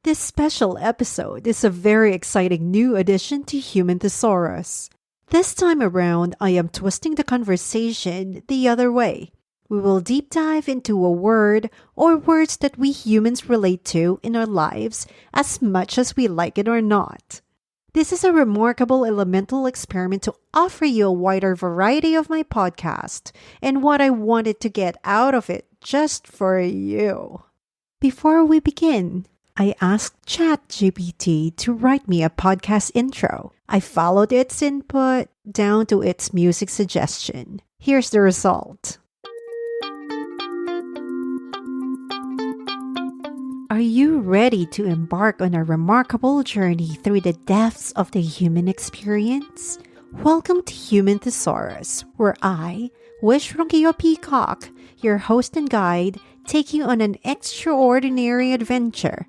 This special episode is a very exciting new addition to Human Thesaurus. This time around, I am twisting the conversation the other way. We will deep dive into a word or words that we humans relate to in our lives as much as we like it or not. This is a remarkable elemental experiment to offer you a wider variety of my podcast and what I wanted to get out of it just for you. Before we begin, I asked ChatGPT to write me a podcast intro. I followed its input down to its music suggestion. Here's the result. Are you ready to embark on a remarkable journey through the depths of the human experience? Welcome to Human Thesaurus, where I, Wish Ronquillo Peacock, your host and guide, take you on an extraordinary adventure.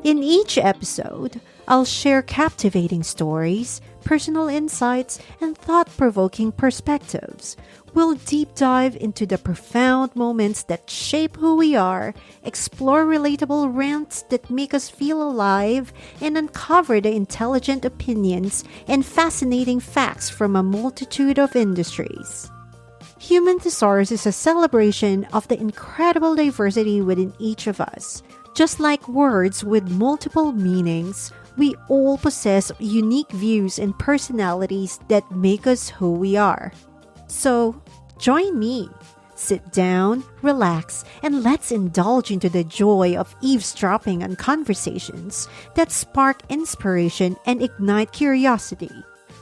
In each episode, I'll share captivating stories, personal insights, and thought-provoking perspectives. We'll deep dive into the profound moments that shape who we are, explore relatable rants that make us feel alive, and uncover the intelligent opinions and fascinating facts from a multitude of industries. Human Thesaurus is a celebration of the incredible diversity within each of us. Just like words with multiple meanings, we all possess unique views and personalities that make us who we are. So, join me. Sit down, relax, and let's indulge into the joy of eavesdropping on conversations that spark inspiration and ignite curiosity.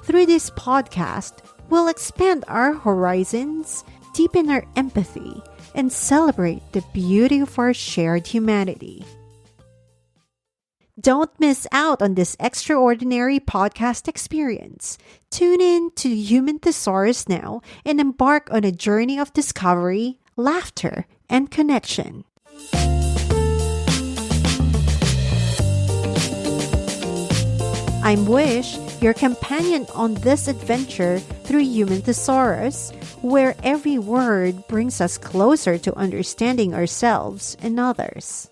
Through this podcast, we'll expand our horizons, deepen our empathy, and celebrate the beauty of our shared humanity. Don't miss out on this extraordinary podcast experience. Tune in to Human Thesaurus now and embark on a journey of discovery, laughter, and connection. I'm Wish, your companion on this adventure through Human Thesaurus, where every word brings us closer to understanding ourselves and others.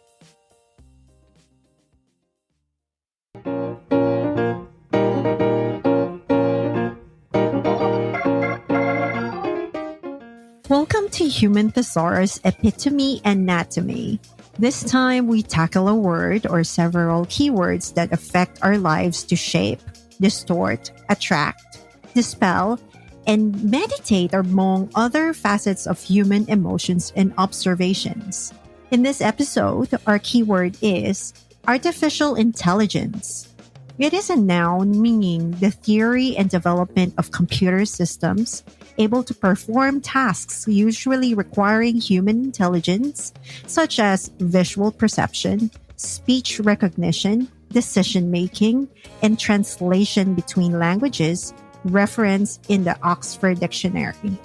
Welcome to Human Thesaurus Epitome Anatomy. This time, we tackle a word or several keywords that affect our lives to shape, distort, attract, dispel, and meditate among other facets of human emotions and observations. In this episode, our keyword is artificial intelligence. It is a noun meaning the theory and development of computer systems able to perform tasks usually requiring human intelligence, such as visual perception, speech recognition, decision-making, and translation between languages, referenced in the Oxford Dictionary.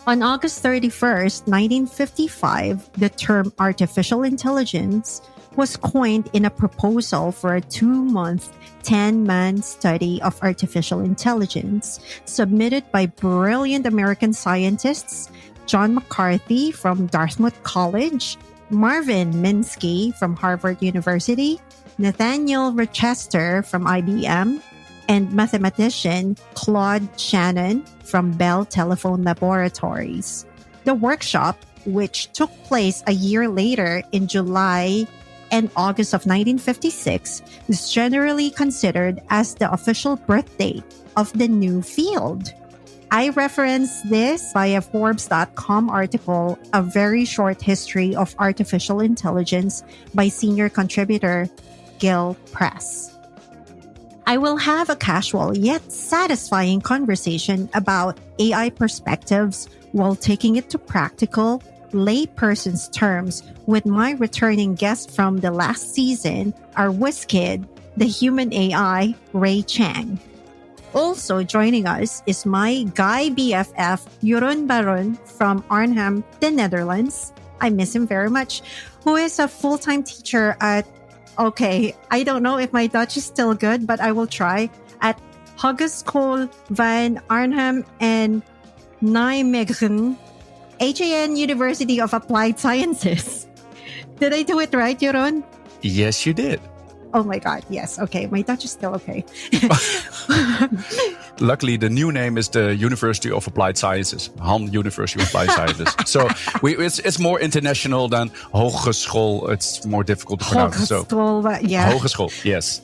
On August 31st, 1955, the term artificial intelligence was coined in a proposal for a 2-month, 10-man study of artificial intelligence submitted by brilliant American scientists John McCarthy from Dartmouth College, Marvin Minsky from Harvard University, Nathaniel Rochester from IBM, and mathematician Claude Shannon from Bell Telephone Laboratories. The workshop, which took place a year later in July and August of 1956, is generally considered as the official birth date of the new field. I reference this via Forbes.com article, A Very Short History of Artificial Intelligence by senior contributor Gil Press. I will have a casual yet satisfying conversation about AI perspectives while taking it to practical, layperson's terms with my returning guest from the last season, our whiz kid, the human AI Ray Chang. Also joining us is my guy BFF Jeroen Baron from Arnhem, the Netherlands. I miss him very much, who is a full-time teacher at, I don't know if my Dutch is still good, but I will try, at Hogeschool van Arnhem and Nijmegen, HAN University of Applied Sciences. Did I do it right, Jeroen? Yes, you did. Oh my God, yes. Okay, my Dutch is still okay. Luckily, the new name is the University of Applied Sciences, Han University of Applied Sciences. So it's more international than hogeschool. It's more difficult to pronounce. Hogeschool, but yeah. Hogeschool, yes.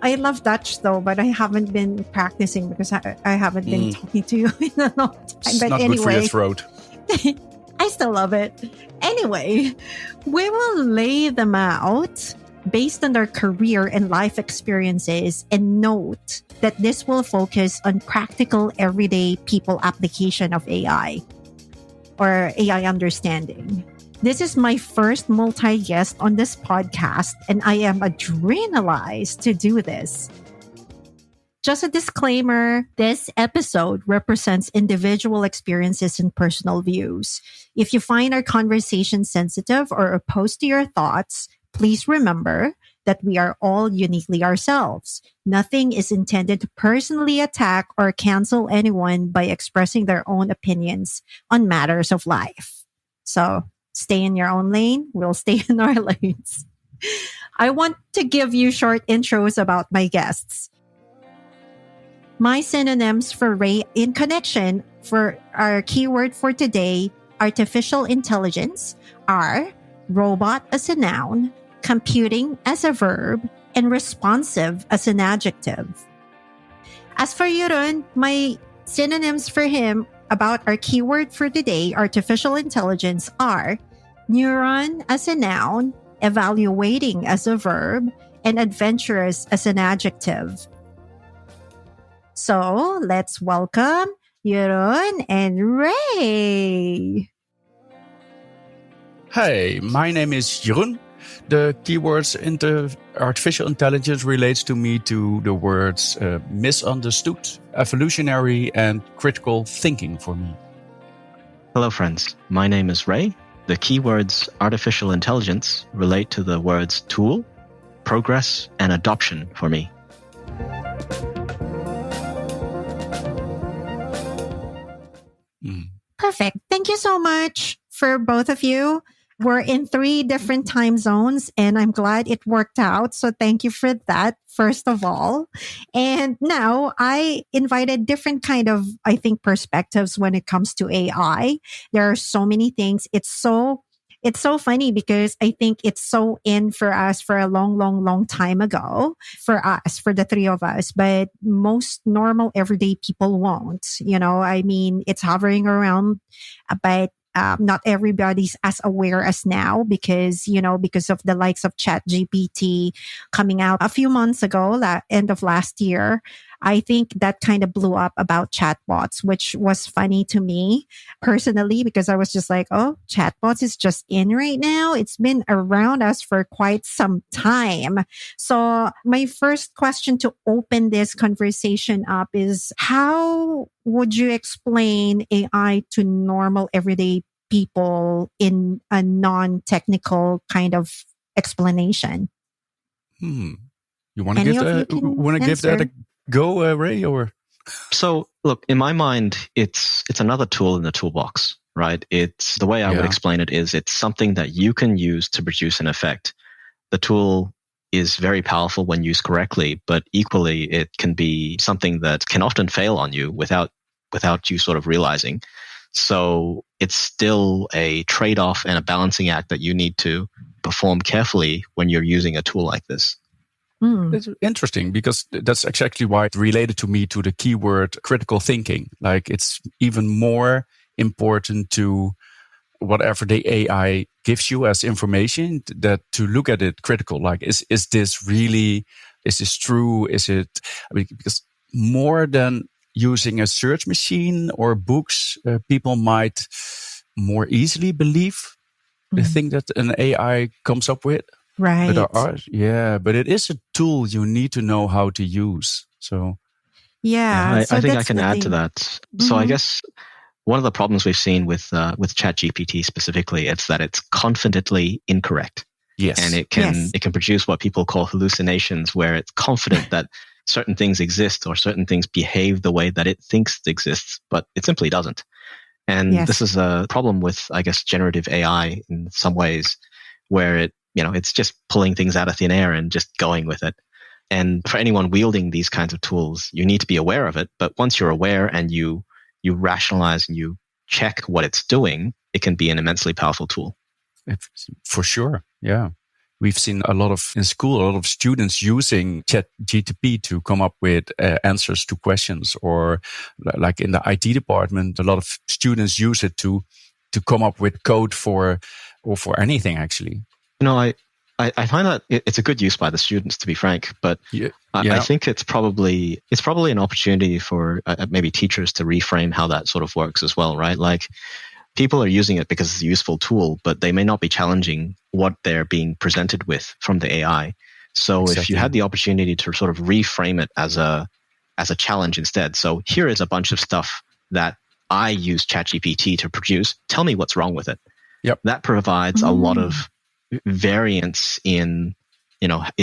I love Dutch though, but I haven't been practicing because I haven't been talking to you in a long time. It's but not anyway, good for your throat. I still love it. Anyway, we will lay them out based on their career and life experiences, and note that this will focus on practical everyday people application of AI or AI understanding. This is my first multi-guest on this podcast, and I am adrenalized to do this. Just a disclaimer, this episode represents individual experiences and personal views. If you find our conversation sensitive or opposed to your thoughts, please remember that we are all uniquely ourselves. Nothing is intended to personally attack or cancel anyone by expressing their own opinions on matters of life. So stay in your own lane. We'll stay in our lanes. I want to give you short intros about my guests. My synonyms for Ray in connection for our keyword for today, artificial intelligence, are robot as a noun, computing as a verb, and responsive as an adjective. As for Jeroen, my synonyms for him about our keyword for today, artificial intelligence, are neuron as a noun, evaluating as a verb, and adventurous as an adjective. So let's welcome Jeroen and Ray. Hey, my name is Jeroen. The keywords in the artificial intelligence relates to me to the words misunderstood, evolutionary, and critical thinking for me. Hello, friends. My name is Ray. The keywords artificial intelligence relate to the words tool, progress, and adoption for me. Perfect. Thank you so much for both of you. We're in 3 different time zones, and I'm glad it worked out. So thank you for that, first of all. And now I invited different kind of, I think, perspectives when it comes to AI. There are so many things. It's so funny because I think it's so in for us for a long time ago, for us, for the 3 of us, but most normal everyday people won't, I mean, it's hovering around, but not everybody's as aware as now because of the likes of ChatGPT coming out a few months ago, end of last year. I think that kind of blew up about chatbots, which was funny to me personally, because I was just like, oh, chatbots is just in right now. It's been around us for quite some time. So my first question to open this conversation up is, how would you explain AI to normal everyday people in a non-technical kind of explanation? You want to give that a go, Ray, or? So, look, in my mind, it's another tool in the toolbox, right? It's the way I would explain it is it's something that you can use to produce an effect. The tool is very powerful when used correctly, but equally, it can be something that can often fail on you without you sort of realizing. So it's still a trade-off and a balancing act that you need to perform carefully when you're using a tool like this. It's interesting because that's exactly why it related to me to the keyword critical thinking. Like it's even more important to whatever the AI gives you as information, that to look at it critical. Like, is this true? Because more than using a search machine or books, people might more easily believe the thing that an AI comes up with. Right. But it is a tool you need to know how to use. So, I think I can add to that. Mm-hmm. So I guess one of the problems we've seen with ChatGPT specifically is that it's confidently incorrect. Yes. And it can produce what people call hallucinations, where it's confident that certain things exist or certain things behave the way that it thinks it exists, but it simply doesn't. And this is a problem with, I guess, generative AI in some ways, where it's just pulling things out of thin air and just going with it. And for anyone wielding these kinds of tools, you need to be aware of it. But once you're aware and you rationalize and you check what it's doing, it can be an immensely powerful tool. For sure. Yeah. We've seen a lot of students using ChatGPT to come up with answers to questions, or like in the IT department, a lot of students use it to come up with code for anything, actually. I find that it's a good use by the students, to be frank, but I think it's probably an opportunity for maybe teachers to reframe how that sort of works as well, right? Like, people are using it because it's a useful tool, but they may not be challenging what they're being presented with from the AI. So If you had the opportunity to sort of reframe it as a challenge instead. So here is a bunch of stuff that I use ChatGPT to produce. Tell me what's wrong with it. Yep. That provides a lot of variance in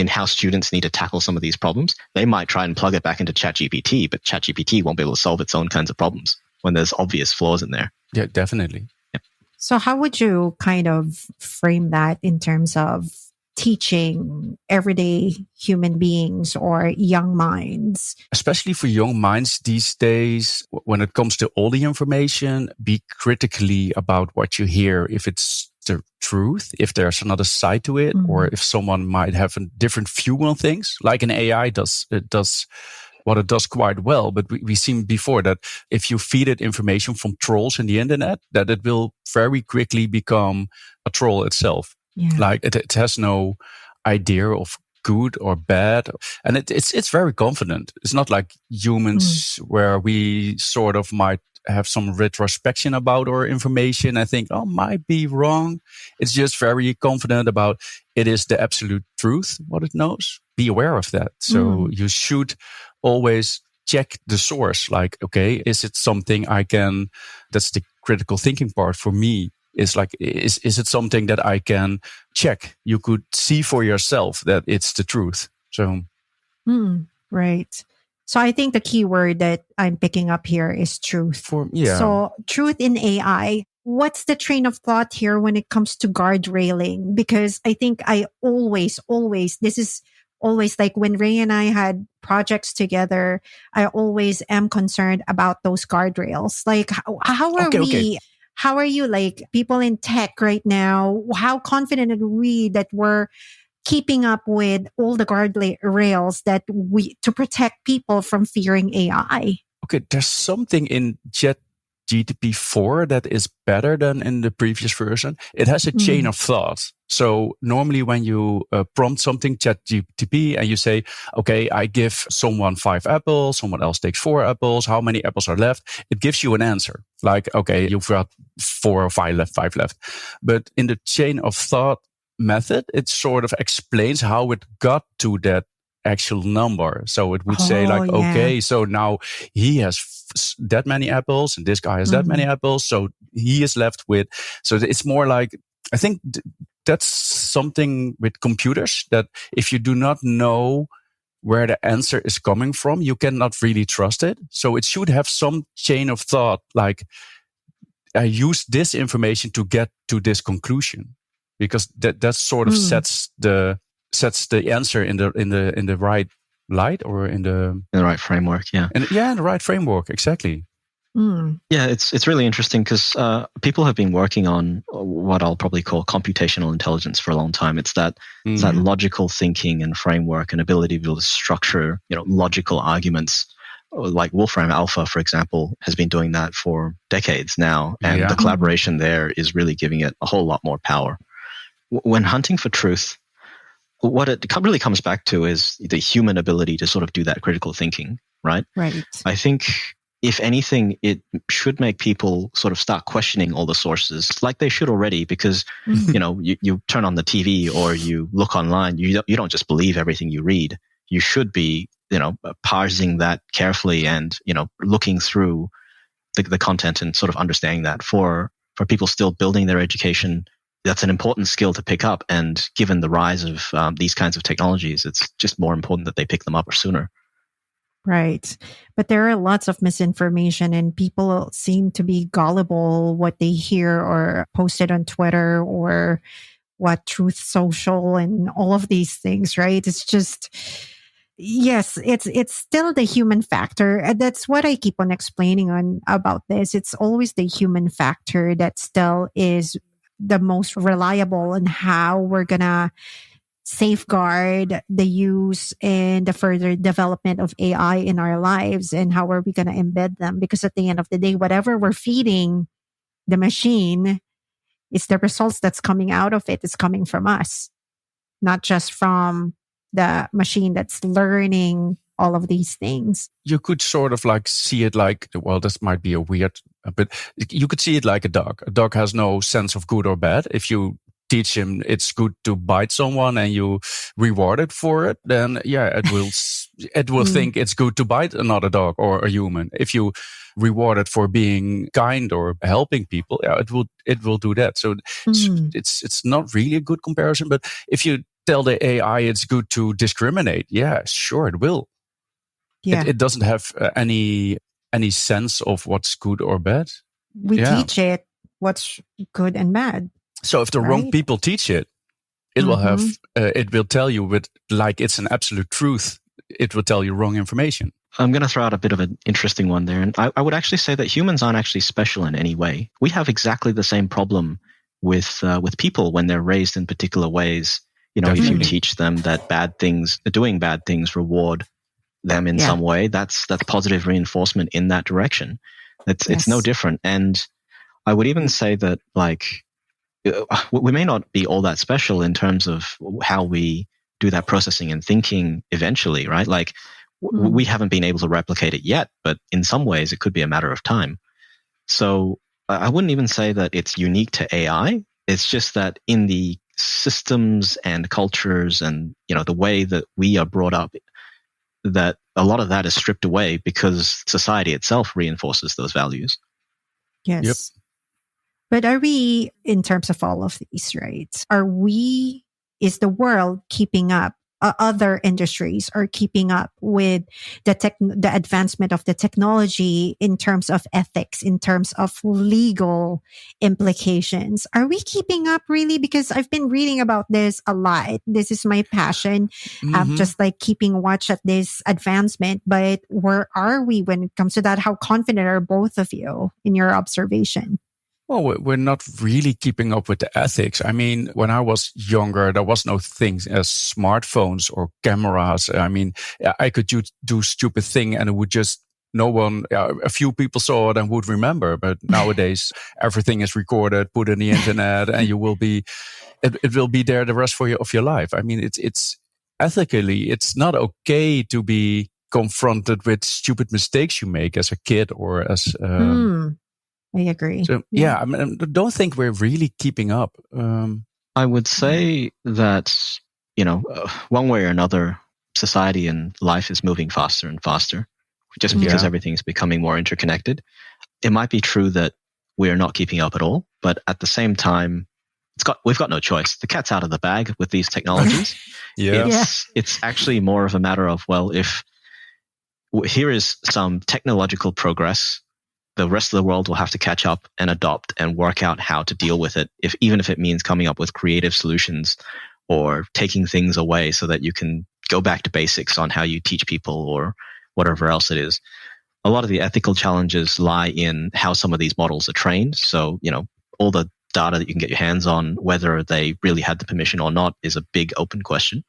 how students need to tackle some of these problems. They might try and plug it back into ChatGPT, but ChatGPT won't be able to solve its own kinds of problems when there's obvious flaws in there. Yeah, definitely. Yeah. So how would you kind of frame that in terms of teaching everyday human beings or young minds? Especially for young minds these days, when it comes to all the information, be critically about what you hear, if it's the truth, if there's another side to it, or if someone might have a different view on things, like an AI does. It does what it does quite well. But we've seen before that if you feed it information from trolls in the internet, that it will very quickly become a troll itself. Yeah. Like it has no idea of good or bad. And it's very confident. It's not like humans where we sort of might have some retrospection about our information. I think, might be wrong. It's just very confident about it is the absolute truth, what it knows. Be aware of that. So you should always check the source. Like, okay, is it something that's the critical thinking part for me. Is like, is it something that I can check? You could see for yourself that it's the truth. So, right. So I think the key word that I'm picking up here is truth. So truth in AI. What's the train of thought here when it comes to guardrailing? Because I think I always, this is always like when Ray and I had projects together, I always am concerned about those guardrails. Like how are we... Okay. How are you, like people in tech right now? How confident are we that we're keeping up with all the guardrails to protect people from fearing AI? Okay, there's something in ChatGPT 4 that is better than in the previous version. It has a chain of thought. So normally when you prompt something, ChatGPT, and you say, okay, I give someone 5 apples, someone else takes 4 apples, how many apples are left? It gives you an answer. Like, okay, you've got 4 or 5 left. But in the chain of thought method, it sort of explains how it got to that actual number. So it would say like, okay, so now he has that many apples and this guy has that many apples. So he is left with, so it's more like, I think that's something with computers that if you do not know where the answer is coming from, you cannot really trust it. So it should have some chain of thought, like I use this information to get to this conclusion, because that sort of sets the answer in the right light, or in the right framework. Yeah. In the right framework. Exactly. Yeah, it's really interesting because people have been working on what I'll probably call computational intelligence for a long time. It's that logical thinking and framework and ability to structure, logical arguments. Like Wolfram Alpha, for example, has been doing that for decades now, and the collaboration there is really giving it a whole lot more power. When hunting for truth, what it really comes back to is the human ability to sort of do that critical thinking, right? Right. I think, if anything, it should make people sort of start questioning all the sources, like they should already, because, you turn on the TV or you look online, you don't just believe everything you read. You should be, parsing that carefully and, looking through the content and sort of understanding that. For people still building their education, that's an important skill to pick up. And given the rise of these kinds of technologies, it's just more important that they pick them up sooner. Right. But there are lots of misinformation, and people seem to be gullible what they hear or posted on Twitter or what Truth Social and all of these things, right? It's just, yes, it's still the human factor. That's what I keep on explaining on about this. It's always the human factor that still is the most reliable in how we're gonna safeguard the use and the further development of AI in our lives, and how are we going to embed them? Because at the end of the day, whatever we're feeding the machine, it's the results that's coming out of it is coming from us, not just from the machine that's learning all of these things. You could sort of like see it like, well, this might be a weird, but you could see it like a dog. A dog has no sense of good or bad. If you teach him it's good to bite someone and you reward it for it, then yeah, it will think it's good to bite another dog or a human. If you reward it for being kind or helping people, yeah, it will do that. So it's not really a good comparison. But if you tell the AI it's good to discriminate, yeah, sure, it will. Yeah. It doesn't have any sense of what's good or bad. We teach it what's good and bad. So if the wrong people teach it, it will have, it will tell you with like it's an absolute truth. It will tell you wrong information. I'm going to throw out a bit of an interesting one there. And I would actually say that humans aren't actually special in any way. We have exactly the same problem with people when they're raised in particular ways. You know, if you teach them that doing bad things reward them in some way, that's positive reinforcement in that direction. It's no different. And I would even say that like, we may not be all that special in terms of how we do that processing and thinking eventually, right? Like we haven't been able to replicate it yet, but in some ways it could be a matter of time. So I wouldn't even say that it's unique to AI. It's just that in the systems and cultures and, you know, the way that we are brought up, that a lot of that is stripped away because society itself reinforces those values. Yes. Yep. But are we, in terms of all of these, right? Is the world keeping up? Other industries are keeping up with the advancement of the technology in terms of ethics, in terms of legal implications. Are we keeping up really? Because I've been reading about this a lot. This is my passion, just like keeping watch at this advancement. But where are we when it comes to that? How confident are both of you in your observation? Well, we're not really keeping up with the ethics. I mean, when I was younger, there was no things as smartphones or cameras. I mean, I could do stupid thing and it would just, a few people saw it and would remember. But nowadays, everything is recorded, put in the internet, and it will be there the rest of your life. I mean, it's ethically, it's not okay to be confronted with stupid mistakes you make as a kid or as, I agree. So, I mean, don't think we're really keeping up. I would say that, you know, one way or another, society and life is moving faster and faster just because everything's becoming more interconnected. It might be true that we're not keeping up at all, but at the same time, we've got no choice. The cat's out of the bag with these technologies. It's actually more of a matter of, well, if here is some technological progress, the rest of the world will have to catch up and adopt and work out how to deal with it, even if it means coming up with creative solutions or taking things away so that you can go back to basics on how you teach people or whatever else it is. A lot of the ethical challenges lie in how some of these models are trained. So, you know, all the data that you can get your hands on, whether they really had the permission or not, is a big open question.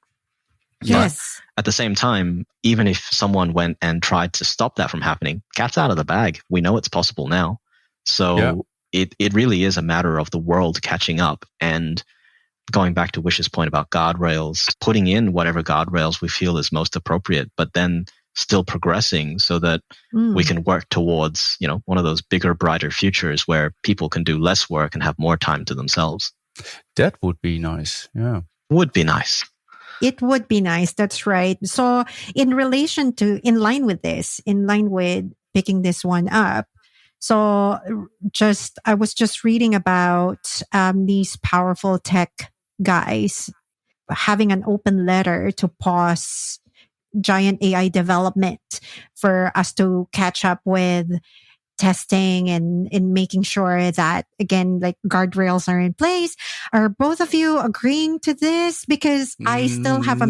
Yes. But at the same time, even if someone went and tried to stop that from happening, cat's out of the bag. We know it's possible now. So it really is a matter of the world catching up and going back to Wish's point about guardrails, putting in whatever guardrails we feel is most appropriate, but then still progressing so that we can work towards, you know, one of those bigger, brighter futures where people can do less work and have more time to themselves. That would be nice. Yeah. Would be nice. It would be nice. That's right. So in line with picking this one up. So I was just reading about these powerful tech guys having an open letter to pause giant AI development for us to catch up with testing and in making sure that, again, like guardrails are in place. Are both of you agreeing to this? Because I still have a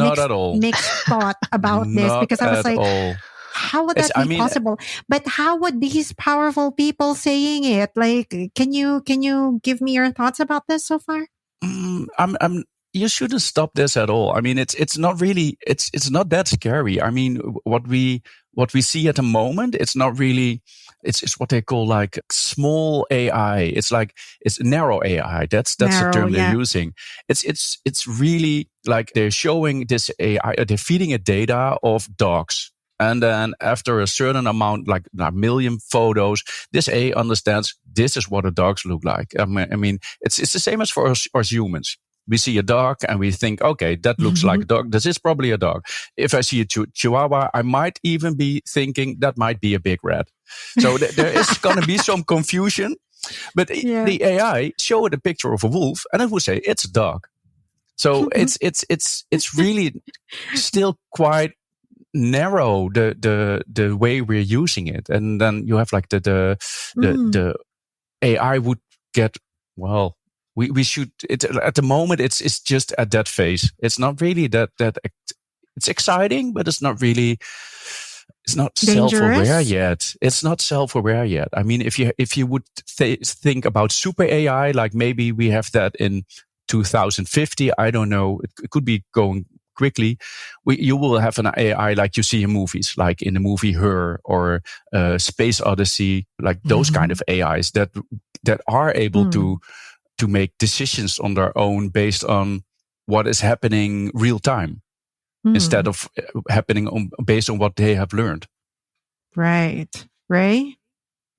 mixed thought about this, because I was like, how would that be possible? But how would these powerful people saying it? Like, can you give me your thoughts about this so far? You shouldn't stop this at all. I mean, it's not really, it's not that scary. I mean, what we see at the moment, it's not really, it's what they call like small AI. It's narrow AI. That's the term they're using. It's really like they're showing this AI, they're feeding it data of dogs. And then after a certain amount, like a million photos, this AI understands this is what the dogs look like. I mean, it's the same as for us humans. We see a dog and we think, okay, that looks like a dog. This is probably a dog. If I see a chihuahua, I might even be thinking that might be a big rat. So there is going to be some confusion. But the AI show it a picture of a wolf and it will say it's a dog. So it's really still quite narrow the way we're using it. And then you have like the AI would get, well, we should, at the moment, it's just at that phase. It's not really that it's exciting, but it's not really, it's not self-aware yet. It's not self-aware yet. I mean, if you would think about super AI, like maybe we have that in 2050, I don't know. It could be going quickly. You will have an AI like you see in movies, like in the movie Her or Space Odyssey, like those kind of AIs that are able to make decisions on their own based on what is happening real time instead of happening based on what they have learned. Right. Ray?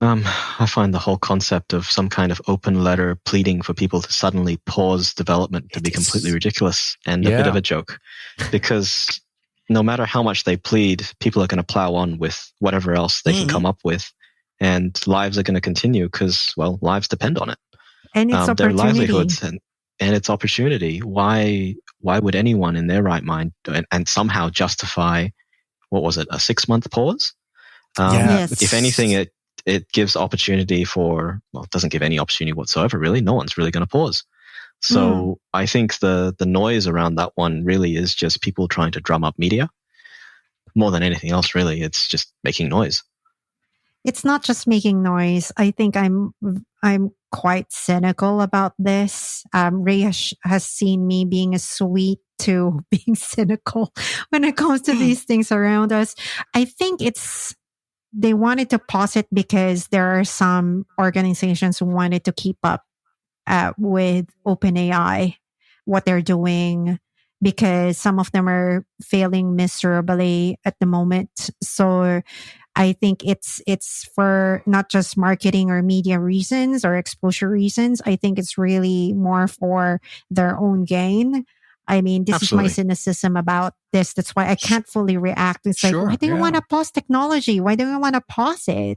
I find the whole concept of some kind of open letter pleading for people to suddenly pause development to be completely ridiculous and a bit of a joke, because no matter how much they plead, people are going to plow on with whatever else they can come up with, and lives are going to continue because, well, lives depend on it. And it's their livelihoods and its opportunity. Why would anyone in their right mind and somehow justify, what was it, a 6-month pause? If anything, it gives opportunity for, well, it doesn't give any opportunity whatsoever, really. No one's really going to pause. So I think the noise around that one really is just people trying to drum up media. More than anything else, really. It's just making noise. It's not just making noise. I think I'm quite cynical about this. Ray has seen me being a sweet to being cynical when it comes to these things around us. I think they wanted to pause it because there are some organizations who wanted to keep up with OpenAI, what they're doing, because some of them are failing miserably at the moment. So I think it's for not just marketing or media reasons or exposure reasons. I think it's really more for their own gain. I mean, this is my cynicism about this. That's why I can't fully react. It's like, why do you want to pause technology? Why do you want to pause it?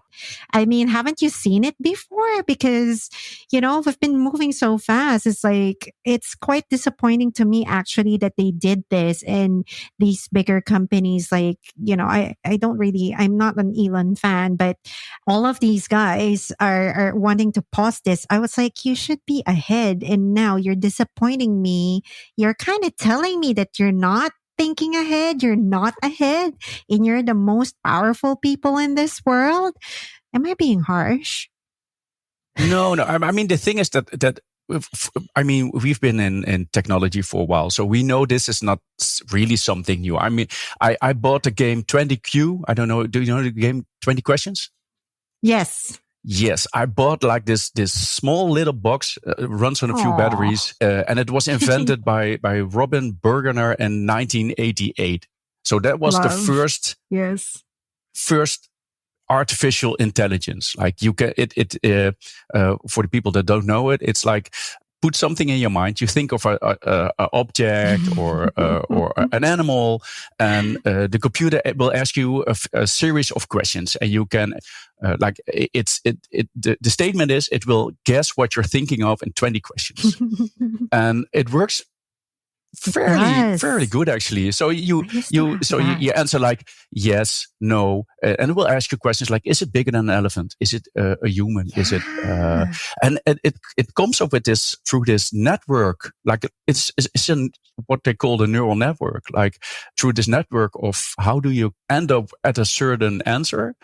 I mean, haven't you seen it before? Because, we've been moving so fast. It's like, it's quite disappointing to me, actually, that they did this. And these bigger companies, like, I'm not an Elon fan, but all of these guys are wanting to pause this. I was like, you should be ahead. And now you're disappointing me. You're kind of telling me that you're not thinking ahead, you're not ahead, and you're the most powerful people in this world. Am I being harsh? No. I mean, the thing is that we've been in technology for a while, so we know this is not really something new. I mean, I bought the game 20Q. I don't know. Do you know the game 20 Questions? Yes, I bought like this small little box, runs on a few batteries, and it was invented by Robin Bergener in 1988. So that was the first artificial intelligence. Like you can for the people that don't know it, it's like put something in your mind. You think of a object or an animal, and the computer will ask you a series of questions, and you can the statement is it will guess what you're thinking of in 20 questions, and it works fairly good actually. So you answer like yes, no, and it will ask you questions like, is it bigger than an elephant? Is it a human? Is it and it comes up with this through this network, like it's in what they call the neural network, like through this network of how do you end up at a certain answer.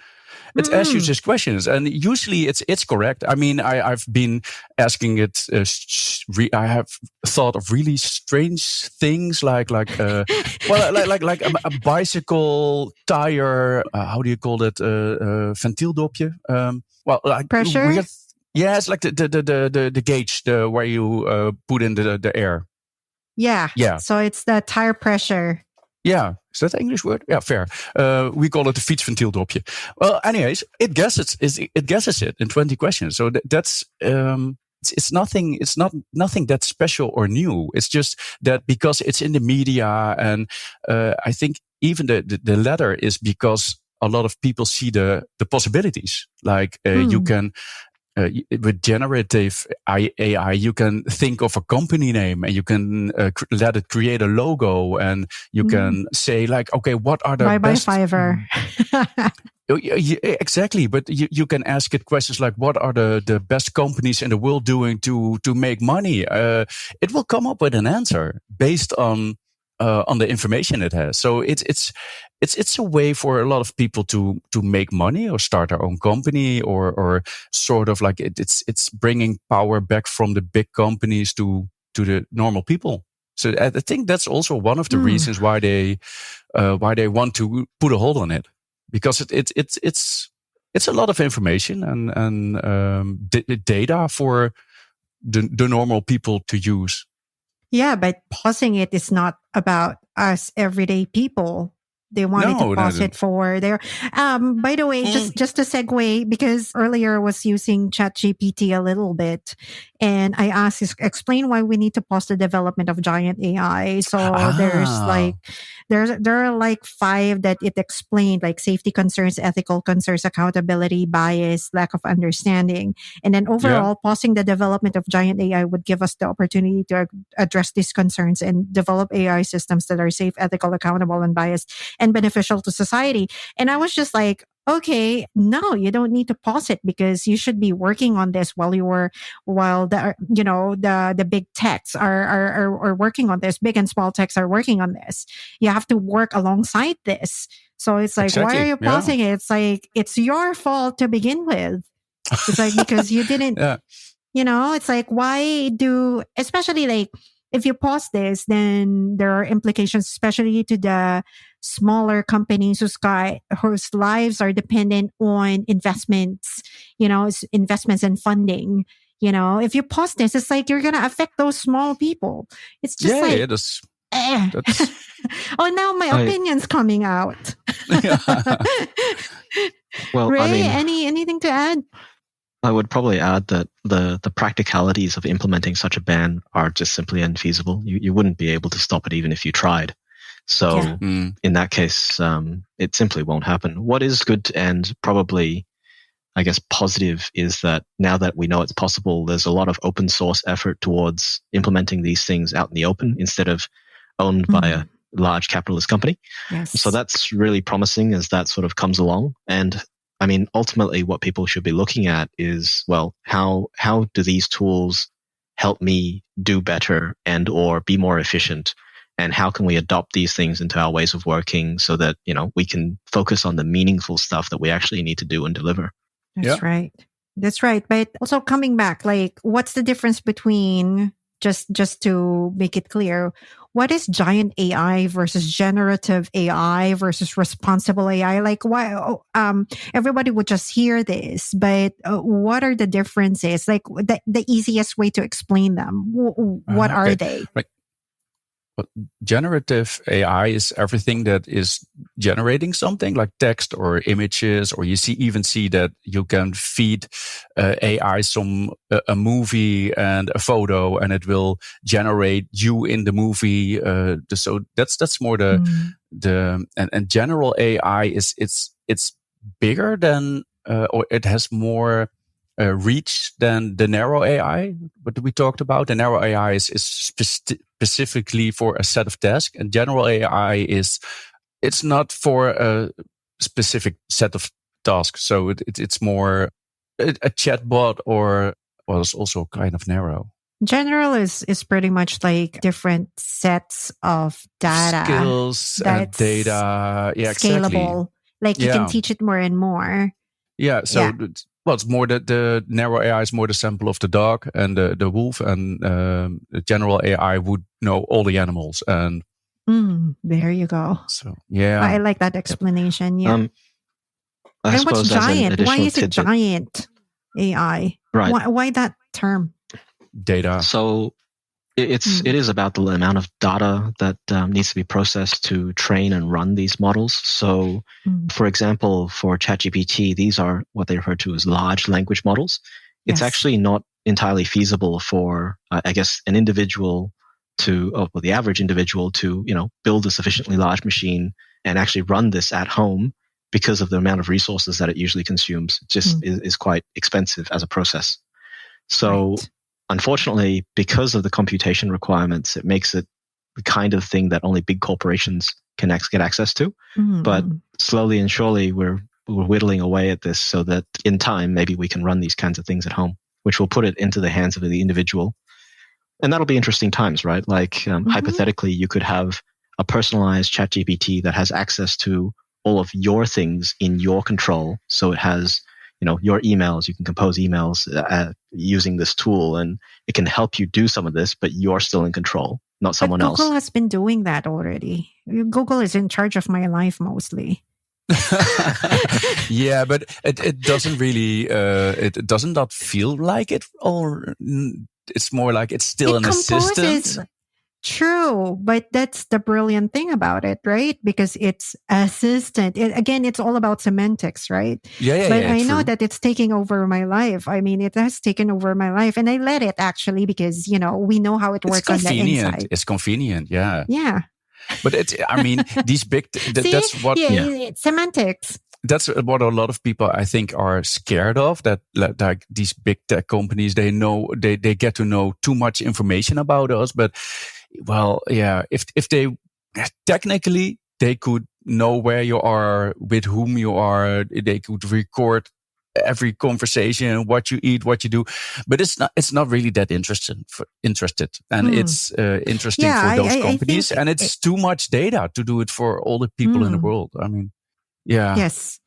It asks you these questions, and usually it's correct. I mean, I've been asking it. I have thought of really strange things, like a bicycle tire. How do you call it? Ventieldopje. Well, like pressure. Yeah, it's like the gauge, where you put in the air. Yeah. So it's the tire pressure. Yeah, is that the English word? Yeah, fair. We call it the fietsventieldopje. Well, anyways, it guesses it in 20 questions. So that's it's nothing. It's not nothing that's special or new. It's just that because it's in the media, and I think even the latter is because a lot of people see the possibilities. Like you can. With generative AI, you can think of a company name, and you can let it create a logo, and you can say like, okay, what are the best? Bye Fiverr. Exactly, but you can ask it questions like, what are the best companies in the world doing to make money? It will come up with an answer based on the information it has. So it's a way for a lot of people to make money or start their own company, or sort of like it's bringing power back from the big companies to the normal people. So I think that's also one of the reasons why they want to put a hold on it, because it's a lot of information and data for the normal people to use. Yeah, but pausing it is not about us everyday people. They wanted to pause it for their. By the way, just a segue, because earlier I was using ChatGPT a little bit, and I asked, explain why we need to pause the development of giant AI. So there are like 5 that it explained, like safety concerns, ethical concerns, accountability, bias, lack of understanding, and then overall, pausing the development of giant AI would give us the opportunity to address these concerns and develop AI systems that are safe, ethical, accountable, and biased, and beneficial to society. And I was just like, okay, no, you don't need to pause it, because you should be working on this while the big techs are working on this. Big and small techs are working on this. You have to work alongside this. So it's like, why are you pausing it? It's like, it's your fault to begin with. It's like, because you didn't, it's like, especially like, if you pause this, then there are implications, especially to the smaller companies whose lives are dependent on investments, investments and funding. If you pause this, it's like you're going to affect those small people. It's just oh, now my opinion's coming out. Well, Ray, anything to add? I would probably add that the practicalities of implementing such a ban are just simply unfeasible. You wouldn't be able to stop it even if you tried. So in that case, it simply won't happen. What is good and probably, I guess, positive is that now that we know it's possible, there's a lot of open source effort towards implementing these things out in the open instead of owned by a large capitalist company. Yes. So that's really promising as that sort of comes along. And I mean, ultimately, what people should be looking at is, well, how do these tools help me do better and or be more efficient? And how can we adopt these things into our ways of working so that, we can focus on the meaningful stuff that we actually need to do and deliver? That's right. That's right. But also coming back, like, what's the difference between, just to make it clear, what is giant AI versus generative AI versus responsible AI? Like, why? Everybody would just hear this, but what are the differences? Like, the easiest way to explain them. What are they? Right. Generative AI is everything that is generating something like text or images, or you even see that you can feed AI a movie and a photo, and it will generate you in the movie. So that's more and general AI is it's bigger than or it has more reach than the narrow AI, what we talked about. The narrow AI is specifically for a set of tasks, and general AI it's not for a specific set of tasks. So it's more a chatbot, or it's also kind of narrow. General is pretty much like different sets of data, skills, data. Yeah, scalable. Exactly. Like you can teach it more and more. Yeah. So, well, it's more the narrow AI is more the sample of the dog and the wolf, and the general AI would know all the animals. And there you go. So yeah, I like that explanation. Yeah. I and suppose what's giant? Why is tidbit, it giant AI? Right. Why that term? Data. So it is about the amount of data that needs to be processed to train and run these models. So, for example, for ChatGPT, these are what they refer to as large language models. It's actually not entirely feasible for, I guess, an individual the average individual to, build a sufficiently large machine and actually run this at home, because of the amount of resources that it usually consumes. It just is quite expensive as a process. So, unfortunately, because of the computation requirements, it makes it the kind of thing that only big corporations can get access to. But slowly and surely, we're whittling away at this so that in time, maybe we can run these kinds of things at home, which will put it into the hands of the individual. And that'll be interesting times, right? Like hypothetically, you could have a personalized ChatGPT that has access to all of your things in your control. So it has, your emails. You can compose emails using this tool, and it can help you do some of this, but you're still in control, not someone else. Google has been doing that already. Google is in charge of my life mostly. Yeah, but it doesn't really, it doesn't not feel like it, or it's more like it's still an assistant. True, but that's the brilliant thing about it, right? Because it's assistant. Again, it's all about semantics, right? But I know that it's taking over my life. I mean, it has taken over my life, and I let it actually, because we know how it works on the inside. It's convenient, yeah. Yeah. But these big. That's what semantics. That's what a lot of people, I think, are scared of. That like these big tech companies, they get to know too much information about us. But well, yeah, if they technically they could know where you are, with whom you are, they could record every conversation, what you eat, what you do. But it's not really that interested, and it's interesting for those companies, and it's too much data to do it for all the people in the world. I mean, yeah. Yes.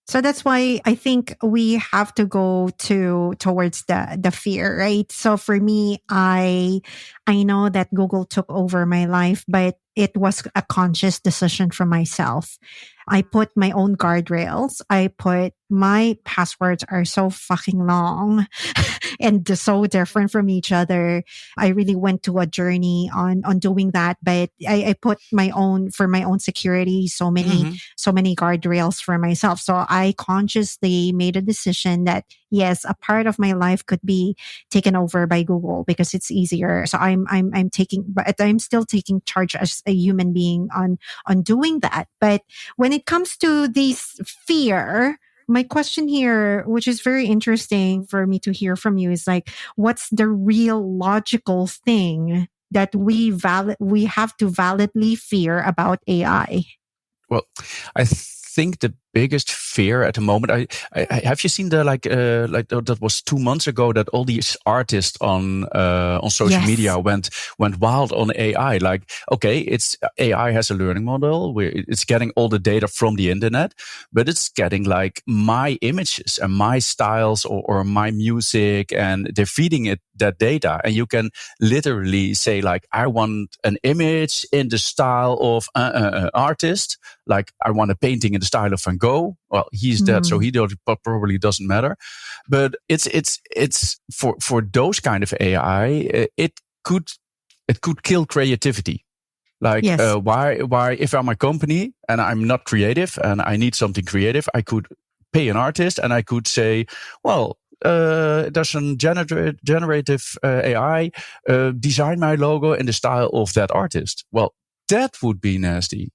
So that's why I think we have to go towards the fear, right? So for me, I know that Google took over my life, but it was a conscious decision from myself. I put my own guardrails. My passwords are so fucking long and so different from each other. I really went to a journey on doing that, but I put for my own security, so many guardrails for myself. So I consciously made a decision that yes, a part of my life could be taken over by Google because it's easier. So but I'm still taking charge as a human being on doing that. But when it comes to this fear, my question here, which is very interesting for me to hear from you, is like, what's the real logical thing that we have to validly fear about AI? Well, I think the biggest fear at the moment, I have you seen that was 2 months ago that all these artists on social media went wild on AI. Like, okay, it's AI has a learning model where it's getting all the data from the internet, but it's getting like my images and my styles or my music, and they're feeding it that data. And you can literally say like, I want an image in the style of artist. Like, I want a painting in the style of Van Gogh. Well, he's dead, so he probably doesn't matter. But it's for those kind of AI, it could kill creativity. Like, why if I'm a company and I'm not creative and I need something creative, I could pay an artist and I could say, well, there's a generative AI, design my logo in the style of that artist. Well, that would be nasty.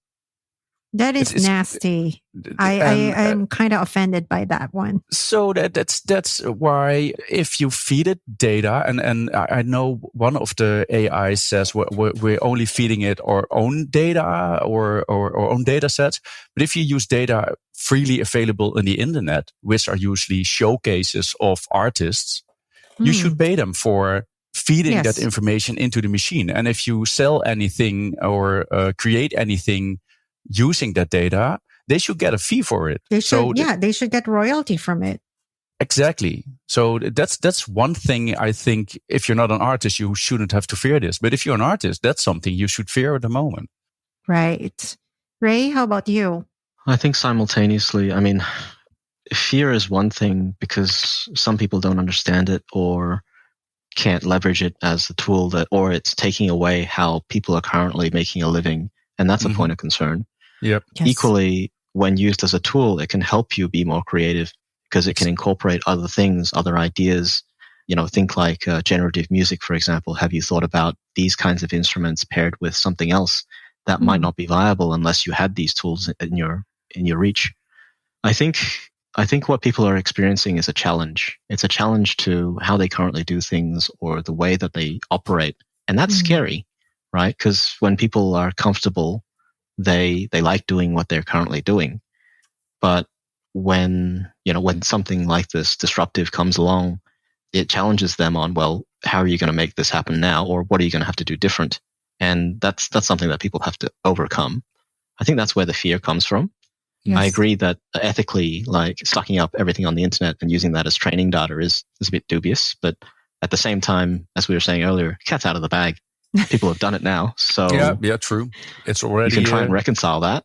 That is nasty. I'm kind of offended by that one. So that's why if you feed it data, and I know one of the AI says we're only feeding it our own data or own data sets. But if you use data freely available in the internet, which are usually showcases of artists, you should pay them for feeding that information into the machine. And if you sell anything or create anything using that data, they should get a fee for it. They should get royalty from it. Exactly. So that's one thing I think if you're not an artist, you shouldn't have to fear this. But if you're an artist, that's something you should fear at the moment. Right. Ray, how about you? I think simultaneously, I mean, fear is one thing because some people don't understand it or can't leverage it as a tool or it's taking away how people are currently making a living. And that's a point of concern. Yep. Yes. Equally, when used as a tool, it can help you be more creative because it can incorporate other things, other ideas. Think like generative music, for example. Have you thought about these kinds of instruments paired with something else that might not be viable unless you had these tools in your reach? I think what people are experiencing is a challenge. It's a challenge to how they currently do things or the way that they operate. And that's scary, right? Because when people are comfortable, they like doing what they're currently doing. But when something like this disruptive comes along, it challenges them on, well, how are you going to make this happen now? Or what are you going to have to do different? And that's something that people have to overcome. I think that's where the fear comes from. Yes. I agree that ethically, like sucking up everything on the internet and using that as training data is a bit dubious. But at the same time, as we were saying earlier, cat's out of the bag. People have done it now. So yeah, true. It's already. You can try and reconcile that,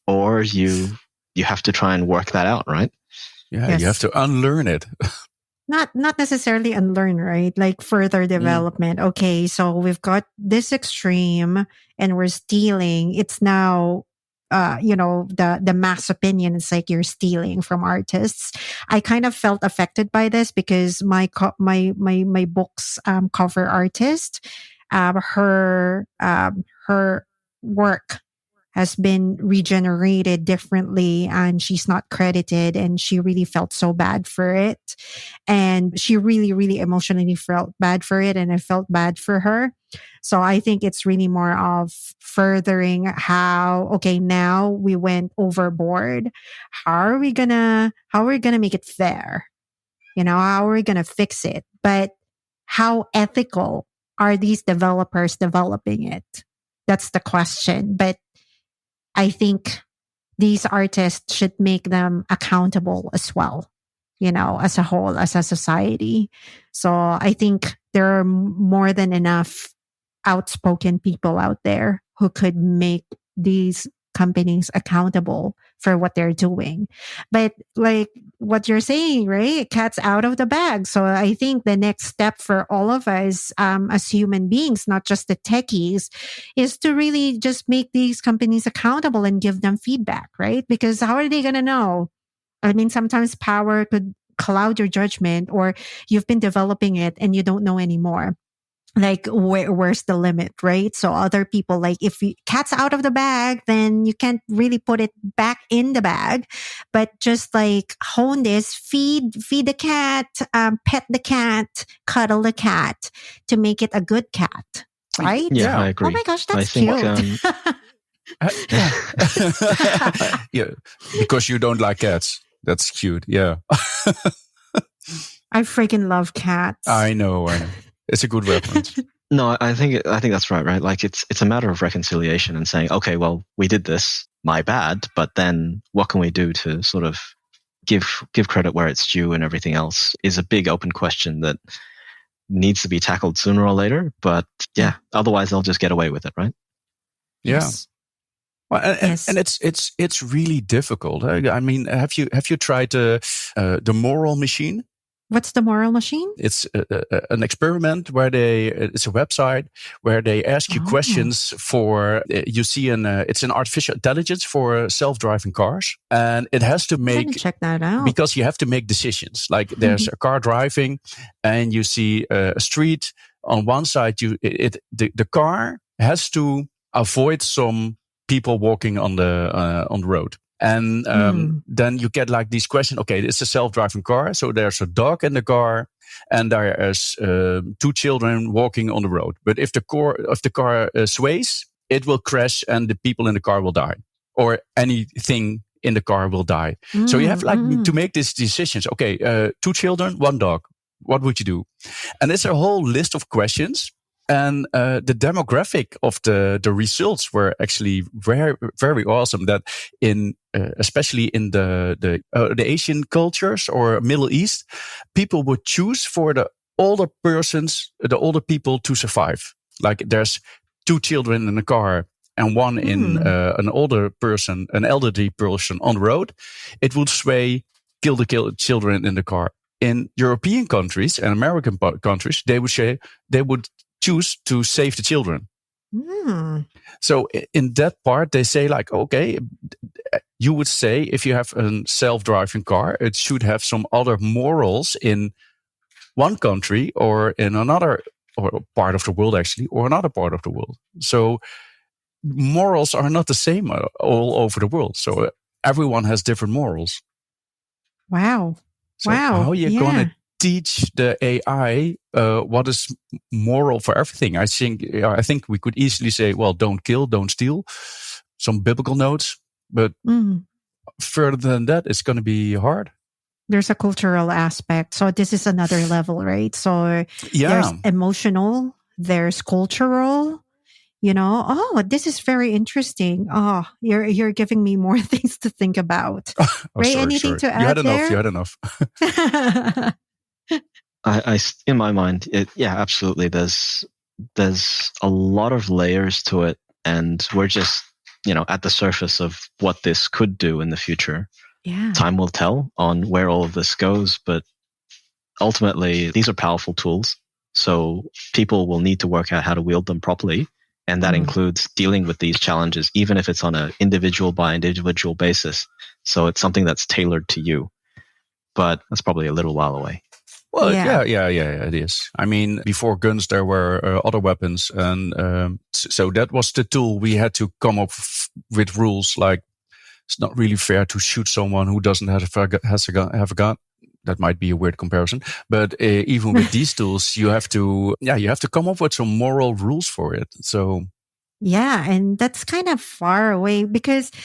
or you have to try and work that out, right? Yeah, yes. You have to unlearn it. Not necessarily unlearn, right? Like further development. Okay, so we've got this extreme and we're stealing. It's now the mass opinion is like you're stealing from artists. I kind of felt affected by this because my book's cover artist, her work has been regenerated differently and she's not credited, and she really felt so bad for it. And she really, really emotionally felt bad for it, and I felt bad for her. So I think it's really more of furthering how, okay, now we went overboard. How are we gonna make it fair? How are we gonna fix it? But how ethical are these developers developing it? That's the question. But I think these artists should make them accountable as well, as a whole, as a society. So I think there are more than enough outspoken people out there who could make these companies accountable for what they're doing. But like what you're saying, right? Cat's out of the bag. So I think the next step for all of us as human beings, not just the techies, is to really just make these companies accountable and give them feedback, right? Because how are they going to know? I mean, sometimes power could cloud your judgment, or you've been developing it and you don't know anymore. Like where's the limit, right? So other people, like if cat's out of the bag, then you can't really put it back in the bag, but just like hone this, feed the cat, pet the cat, cuddle the cat to make it a good cat, right? Yeah, I agree. Oh my gosh, that's cute. Yeah, because you don't like cats. That's cute. Yeah. I freaking love cats. I know. It's a good reference. No, I think that's right? Like it's a matter of reconciliation and saying, okay, well, we did this, my bad, but then what can we do to sort of give credit where it's due and everything else is a big open question that needs to be tackled sooner or later. But yeah, otherwise they'll just get away with it, right? Yeah. Yes. Well, and it's really difficult. I mean, have you tried the moral machine? What's the moral machine? It's an experiment where it's a website where they ask you questions for, you see it's an artificial intelligence for self-driving cars. And it has to make, check that out. Because you have to make decisions. Like there's a car driving and you see a street on one side, the car has to avoid some people walking on the road. And then you get like these questions. Okay, it's a self-driving car. So there's a dog in the car and there is 2 children walking on the road. But if the car sways, it will crash and the people in the car will die, or anything in the car will die. So you have to make these decisions. Okay, 2 children, 1 dog. What would you do? And it's a whole list of questions. And the demographic of the results were actually very, very awesome. That in especially in the Asian cultures or Middle East, people would choose for the older people to survive. Like there's 2 children in a car and 1 in an elderly person on the road. It would sway, kill the children in the car. In European countries and American countries, they would choose to save the children. So in that part, they say like, okay, you would say if you have a self-driving car, it should have some other morals in one country or in another or part of the world actually, or another part of the world. So morals are not the same all over the world. So everyone has different morals. Wow. So how are you going to teach the AI what is moral for everything? I think we could easily say, well, don't kill, don't steal, some biblical notes. But further than that, it's going to be hard. There's a cultural aspect. So this is another level, right? So there's emotional, there's cultural. This is very interesting. Oh, you're giving me more things to think about. Ray, anything to add there? You had enough. I in my mind, absolutely. There's a lot of layers to it, and we're just at the surface of what this could do in the future. Yeah. Time will tell on where all of this goes, but ultimately these are powerful tools. So people will need to work out how to wield them properly. And that includes dealing with these challenges, even if it's on an individual by individual basis. So it's something that's tailored to you. But that's probably a little while away. Well, yeah, it is. I mean, before guns, there were other weapons. And so that was the tool. We had to come up with rules like it's not really fair to shoot someone who doesn't have a gun. That might be a weird comparison, but even with these tools, you have to come up with some moral rules for it. So, yeah, and that's kind of far away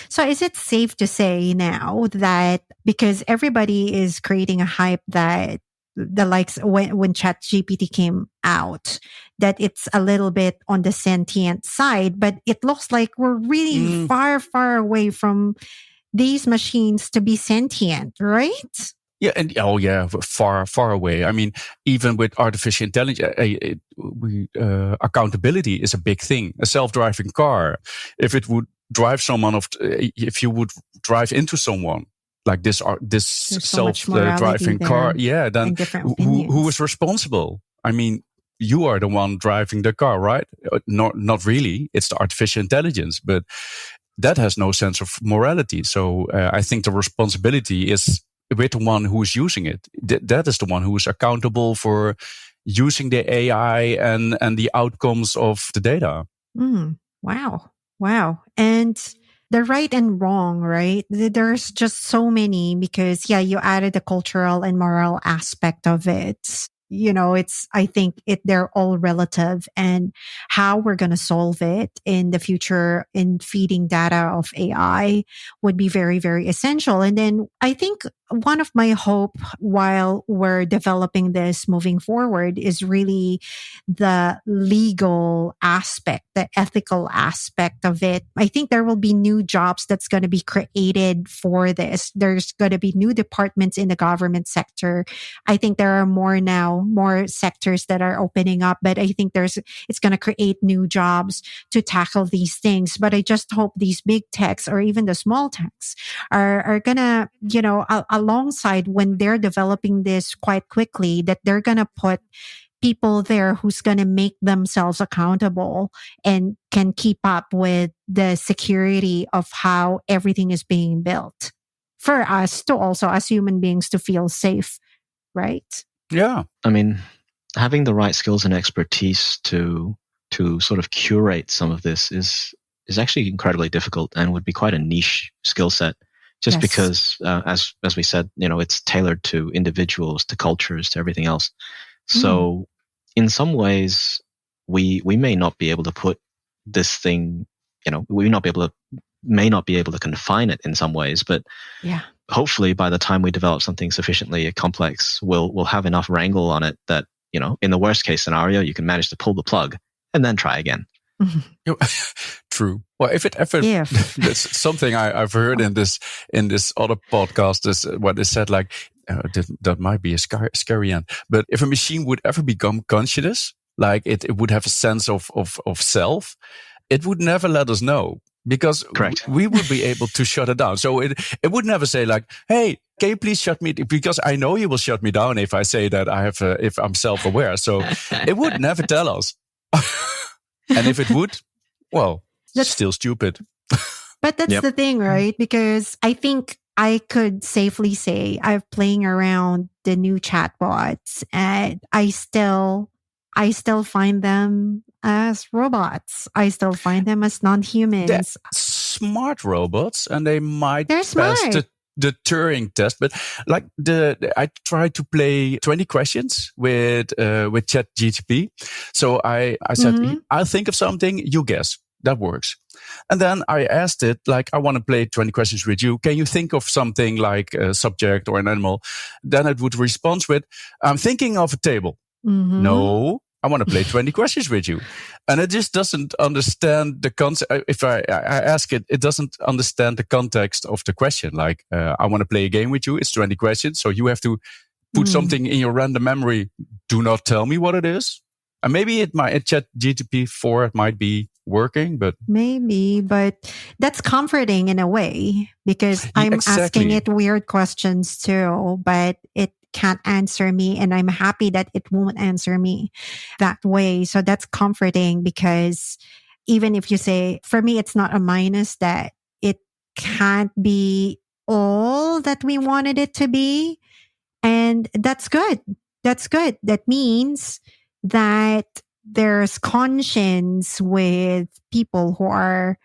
so is it safe to say now that because everybody is creating a hype that the likes when ChatGPT came out, that it's a little bit on the sentient side, but it looks like we're really far, far away from these machines to be sentient, right? Yeah, and far, far away. I mean, even with artificial intelligence, accountability is a big thing. A self-driving car, if it would drive if you would drive into someone like this self-driving car, then who is responsible? I mean, you are the one driving the car, right? Not really. It's the artificial intelligence, but that has no sense of morality. So I think the responsibility is with the one who is using it. That is the one who is accountable for using the AI and the outcomes of the data. Wow. And the right and wrong, right? There's just so many because, you added the cultural and moral aspect of it. I think they're all relative, and how we're going to solve it in the future in feeding data of AI would be very, very essential. And then I think one of my hope while we're developing this moving forward is really the legal aspect, the ethical aspect of it. I think there will be new jobs that's going to be created for this. There's going to be new departments in the government sector. I think there are more sectors that are opening up, but I think it's going to create new jobs to tackle these things. But I just hope these big techs or even the small techs are going to, alongside when they're developing this quite quickly, that they're going to put people there who's going to make themselves accountable and can keep up with the security of how everything is being built for us to also, as human beings, to feel safe, right? Yeah. I mean, having the right skills and expertise to sort of curate some of this is is actually incredibly difficult and would be quite a niche skill set. Just because, as we said, it's tailored to individuals, to cultures, to everything else. So, in some ways, we may not be able to put this thing, we may not be able to confine it in some ways, but hopefully, by the time we develop something sufficiently complex, we'll have enough wrangle on it that in the worst case scenario, you can manage to pull the plug and then try again. True. Well, if that's something I've heard in this other podcast is what they said, like that might be a scary end. But if a machine would ever become conscious, like it would have a sense of self, it would never let us know, because we would be able to shut it down. So it would never say like, "Hey, can you please shut me?" Because I know you will shut me down if I say that if I'm self-aware. So it would never tell us. And if it would, well, that's still stupid. But that's the thing, right? Because I think I could safely say I'm playing around the new chatbots, and I still find them as robots. I still find them as non-humans. They're smart robots, and they might pass the Turing test. But like I tried to play 20 questions with ChatGPT. So I said, I'll think of something, you guess. That works. And then I asked it, like, I want to play 20 questions with you. Can you think of something like a subject or an animal? Then it would respond with, I'm thinking of a table. No, I want to play 20 questions with you. And it just doesn't understand the concept. If I ask it, it doesn't understand the context of the question. Like, I want to play a game with you. It's 20 questions. So you have to put something in your random memory. Do not tell me what it is. And maybe at ChatGPT 4, it might be working, but maybe, but that's comforting in a way, because I'm asking it weird questions too, but it can't answer me, and I'm happy that it won't answer me that way. So that's comforting, because even if you say, for me, it's not a minus that it can't be all that we wanted it to be. And that's good. That's good. That means that there's conscience with people who are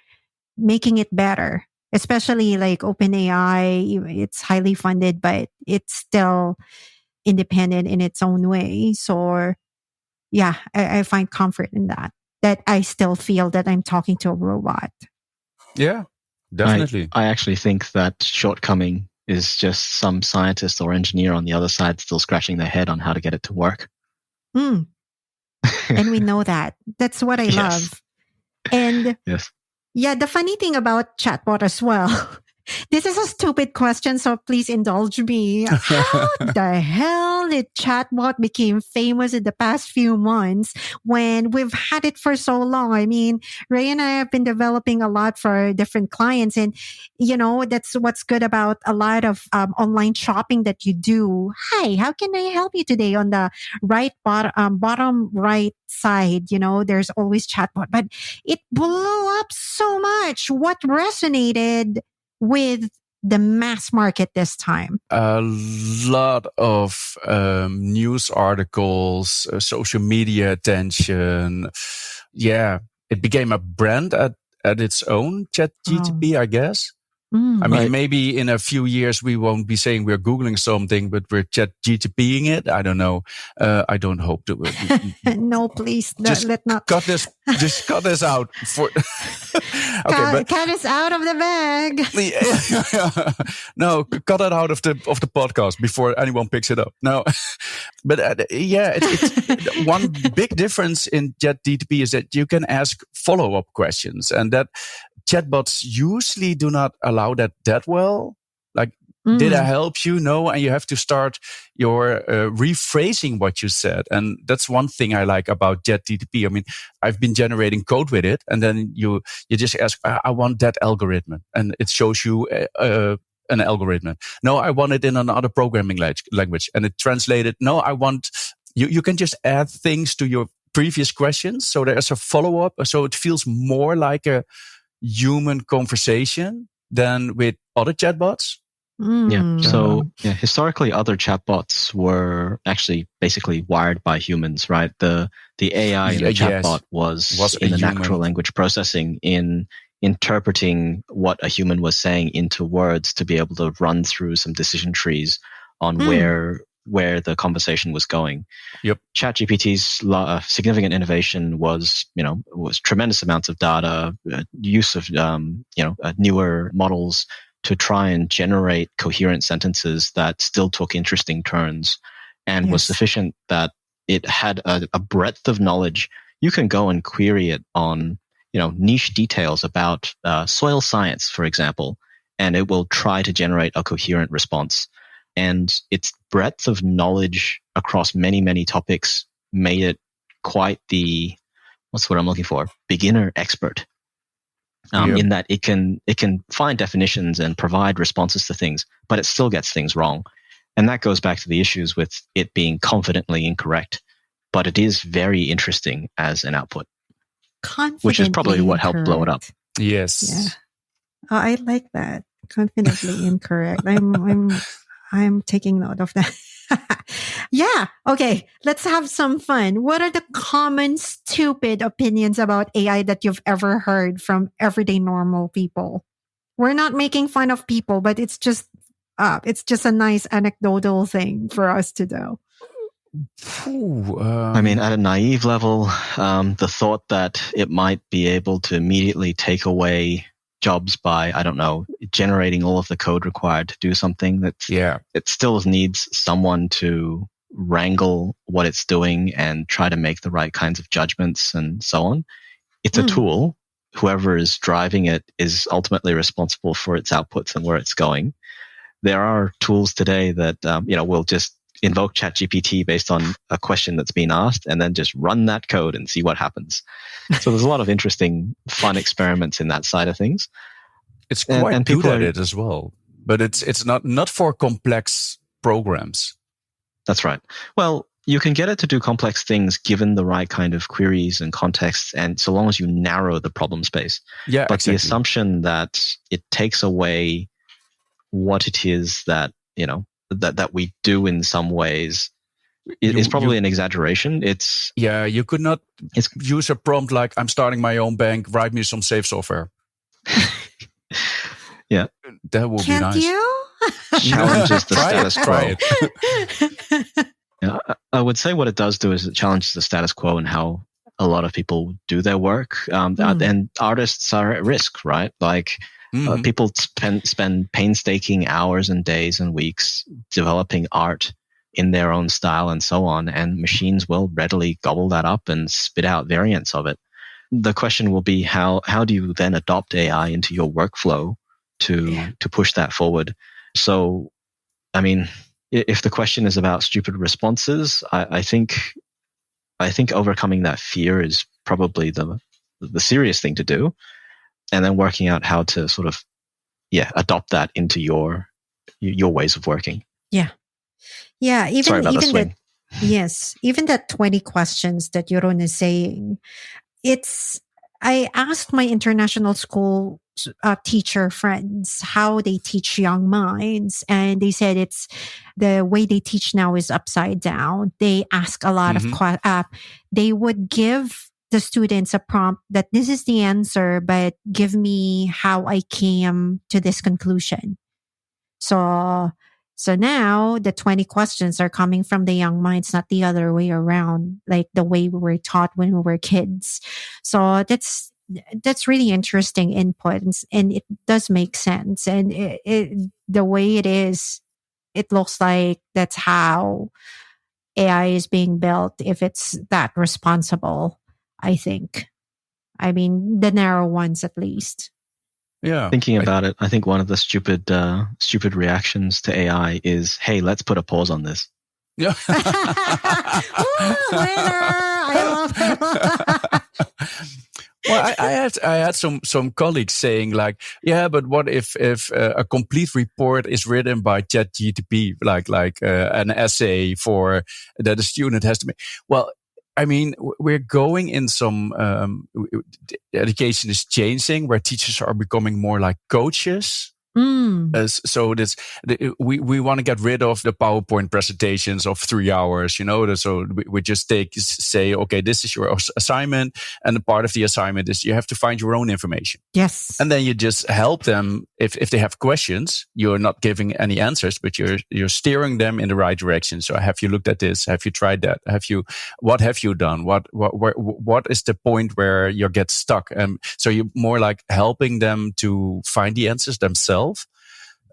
making it better, especially like OpenAI. It's highly funded, but it's still independent in its own way. So yeah, I find comfort in that I still feel that I'm talking to a robot. Yeah, definitely. I actually think that shortcoming is just some scientist or engineer on the other side still scratching their head on how to get it to work. And we know that. That's what I love. And yeah, the funny thing about chatbot as well, this is a stupid question, so please indulge me. How the hell did chatbot become famous in the past few months when we've had it for so long? I mean, Ray and I have been developing a lot for different clients, and that's what's good about a lot of online shopping that you do. Hi, how can I help you today? On the right bottom right side, there's always chatbot, but it blew up so much. What resonated with the mass market this time? A lot of news articles, social media attention. Yeah, it became a brand at its own, ChatGPT, I guess. I mean, maybe in a few years we won't be saying we're Googling something, but we're ChatGPTing it. I don't know. I don't hope to. No, please. Let not cut this. Just cut this out. Cut us out of the bag. No, cut it out of the podcast before anyone picks it up. No, but it's one big difference in ChatGPT is that you can ask follow-up questions, and that chatbots usually do not allow that well. Like, did I help you? No, and you have to start your rephrasing what you said. And that's one thing I like about ChatGPT. I mean, I've been generating code with it, and then you just ask, I want that algorithm, and it shows you an algorithm. No, I want it in another programming language, and it translated. No, I want you can just add things to your previous questions, so there's a follow up. So it feels more like a human conversation than with other chatbots. So historically, other chatbots were actually basically wired by humans, right? The AI in the chatbot was in the natural language processing in interpreting what a human was saying into words to be able to run through some decision trees on where the conversation was going. Yep. ChatGPT's significant innovation was tremendous amounts of data, use of newer models to try and generate coherent sentences that still took interesting turns, and was sufficient that it had a breadth of knowledge. You can go and query it on niche details about soil science, for example, and it will try to generate a coherent response. And its breadth of knowledge across many, many topics made it quite the, what's what I'm looking for, beginner expert. In that it can find definitions and provide responses to things, but it still gets things wrong. And that goes back to the issues with it being confidently incorrect. But it is very interesting as an output, which is probably what helped blow it up. Yes. Yeah. Oh, I like that. Confidently incorrect. I'm taking note of that. Yeah. Okay. Let's have some fun. What are the common stupid opinions about AI that you've ever heard from everyday normal people? We're not making fun of people, but it's just a nice anecdotal thing for us to do. I mean, at a naive level, the thought that it might be able to immediately take away jobs by, I don't know, generating all of the code required to do something it still needs someone to wrangle what it's doing and try to make the right kinds of judgments and so on. It's a tool. Whoever is driving it is ultimately responsible for its outputs and where it's going. There are tools today that, will just invoke ChatGPT based on a question that's been asked and then just run that code and see what happens. So there's a lot of interesting, fun experiments in that side of things. It's quite good at it as well, but it's not for complex programs. That's right. Well, you can get it to do complex things given the right kind of queries and contexts, and so long as you narrow the problem space. Yeah, but exactly. The assumption that it takes away what it is that, that we do in some ways is probably an exaggeration. You could not use a prompt like, I'm starting my own bank, write me some safe software. Yeah. That would be nice. Can't you? Challenges the status quo. Try it. Yeah, I would say what it does do is it challenges the status quo and how a lot of people do their work. And artists are at risk, right? Like, people spend painstaking hours and days and weeks developing art in their own style and so on, and machines will readily gobble that up and spit out variants of it. The question will be how do you then adopt AI into your workflow to push that forward? So, I mean, if the question is about stupid responses, I think overcoming that fear is probably the serious thing to do. And then working out how to sort of, adopt that into your ways of working. Yeah. Yeah. Even that 20 questions that Jeroen is saying, I asked my international school teacher friends how they teach young minds, and they said it's the way they teach now is upside down. They ask a lot of they would give the students a prompt that this is the answer, but give me how I came to this conclusion. So now the 20 questions are coming from the young minds, not the other way around, like the way we were taught when we were kids. So that's really interesting input, and it does make sense. And the way it is, it looks like that's how AI is being built, if it's that responsible. I think. I mean, the narrow ones at least. Yeah. Thinking about it, I think one of the stupid reactions to AI is, "Hey, let's put a pause on this." Yeah. Winner! I love it. Well, I had some colleagues saying like, yeah, but what if a complete report is written by ChatGPT, like an essay for that a student has to make? Well, I mean, we're going in some education is changing where teachers are becoming more like coaches So we want to get rid of the PowerPoint presentations of 3 hours, so we just say, okay, this is your assignment. And the part of the assignment is you have to find your own information. Yes. And then you just help them. If they have questions, you're not giving any answers, but you're steering them in the right direction. So have you looked at this? Have you tried that? What have you done? What is the point where you get stuck? So you're more like helping them to find the answers themselves.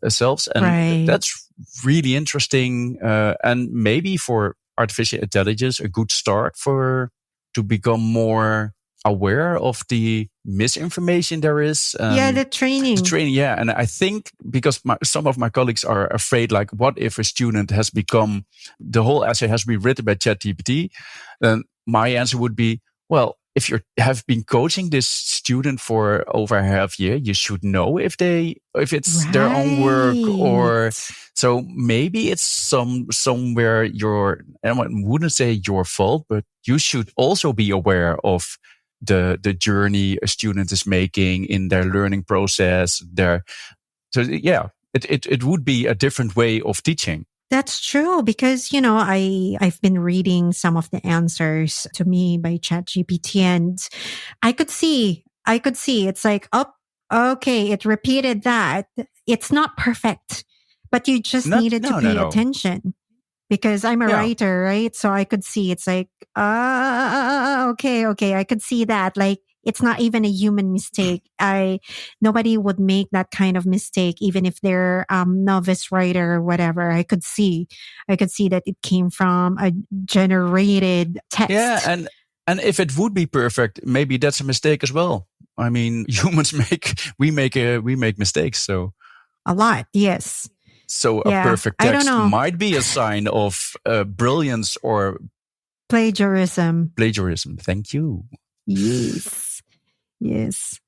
And that's really interesting. And maybe for artificial intelligence, a good start to become more aware of the misinformation there is. The training. Yeah. And I think because some of my colleagues are afraid, like, what if a student has become, the whole essay has been written by ChatGPT? Then my answer would be, well, if you have been coaching this student for over a half year, you should know if it's their own work, or so maybe it's somewhere I wouldn't say your fault, but you should also be aware of the journey a student is making in their learning process. It would be a different way of teaching. That's true, because, I've been reading some of the answers to me by ChatGPT, and I could see it's like, oh, okay, it repeated that. It's not perfect, but you just needed to pay attention, because I'm a writer, right? So I could see it's like, okay. I could see that. Like, it's not even a human mistake. Nobody would make that kind of mistake, even if they're novice writer or whatever. I could see that it came from a generated text. Yeah, and if it would be perfect, maybe that's a mistake as well. I mean, humans make mistakes, so a lot, yes. So a perfect text might be a sign of brilliance or plagiarism. Thank you. Yes.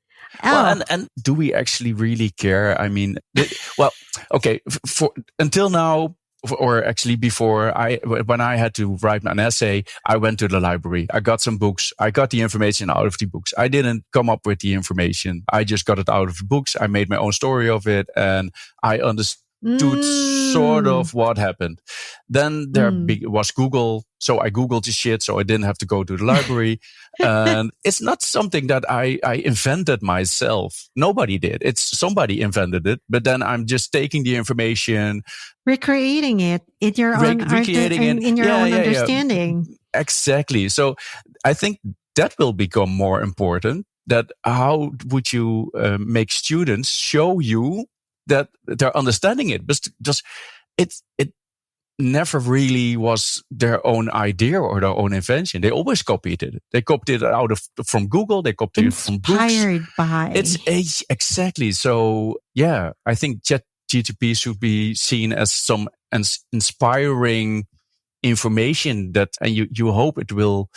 Well, and do we actually really care? I mean, okay. Until now, or actually before, when I had to write an essay, I went to the library. I got some books. I got the information out of the books. I didn't come up with the information. I just got it out of the books. I made my own story of it, and I understood sort of what happened. Then there was Google. So I Googled the shit, so I didn't have to go to the library. And it's not something that I invented myself. Nobody did. It's somebody invented it. But then I'm just taking the information, recreating it in your own understanding. Yeah. Exactly. So I think that will become more important. That how would you make students show you that they're understanding it? But just it never really was their own idea or their own invention. They always copied it. They copied it from Google. They copied it from books. Inspired by. It's exactly. So yeah, I think ChatGPT should be seen as some inspiring information that, and you hope it will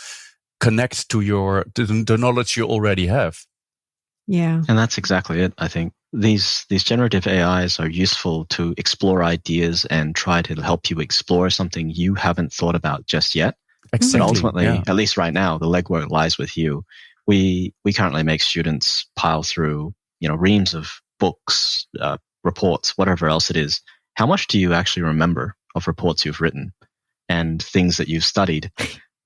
connect to the knowledge you already have. Yeah. And that's exactly it, I think. These generative AIs are useful to explore ideas and try to help you explore something you haven't thought about just yet. Exactly. But ultimately, at least right now, the legwork lies with you. We currently make students pile through, reams of books, reports, whatever else it is. How much do you actually remember of reports you've written and things that you've studied?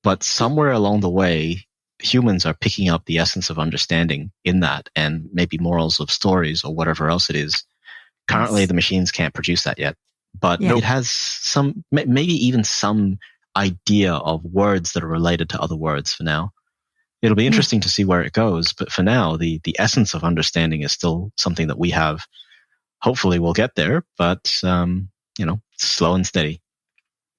But somewhere along the way, humans are picking up the essence of understanding in that, and maybe morals of stories or whatever else it is. Currently, the machines can't produce that yet, but it has maybe even some idea of words that are related to other words for now. It'll be interesting to see where it goes, but for now, the essence of understanding is still something that we have. Hopefully we'll get there, but, slow and steady.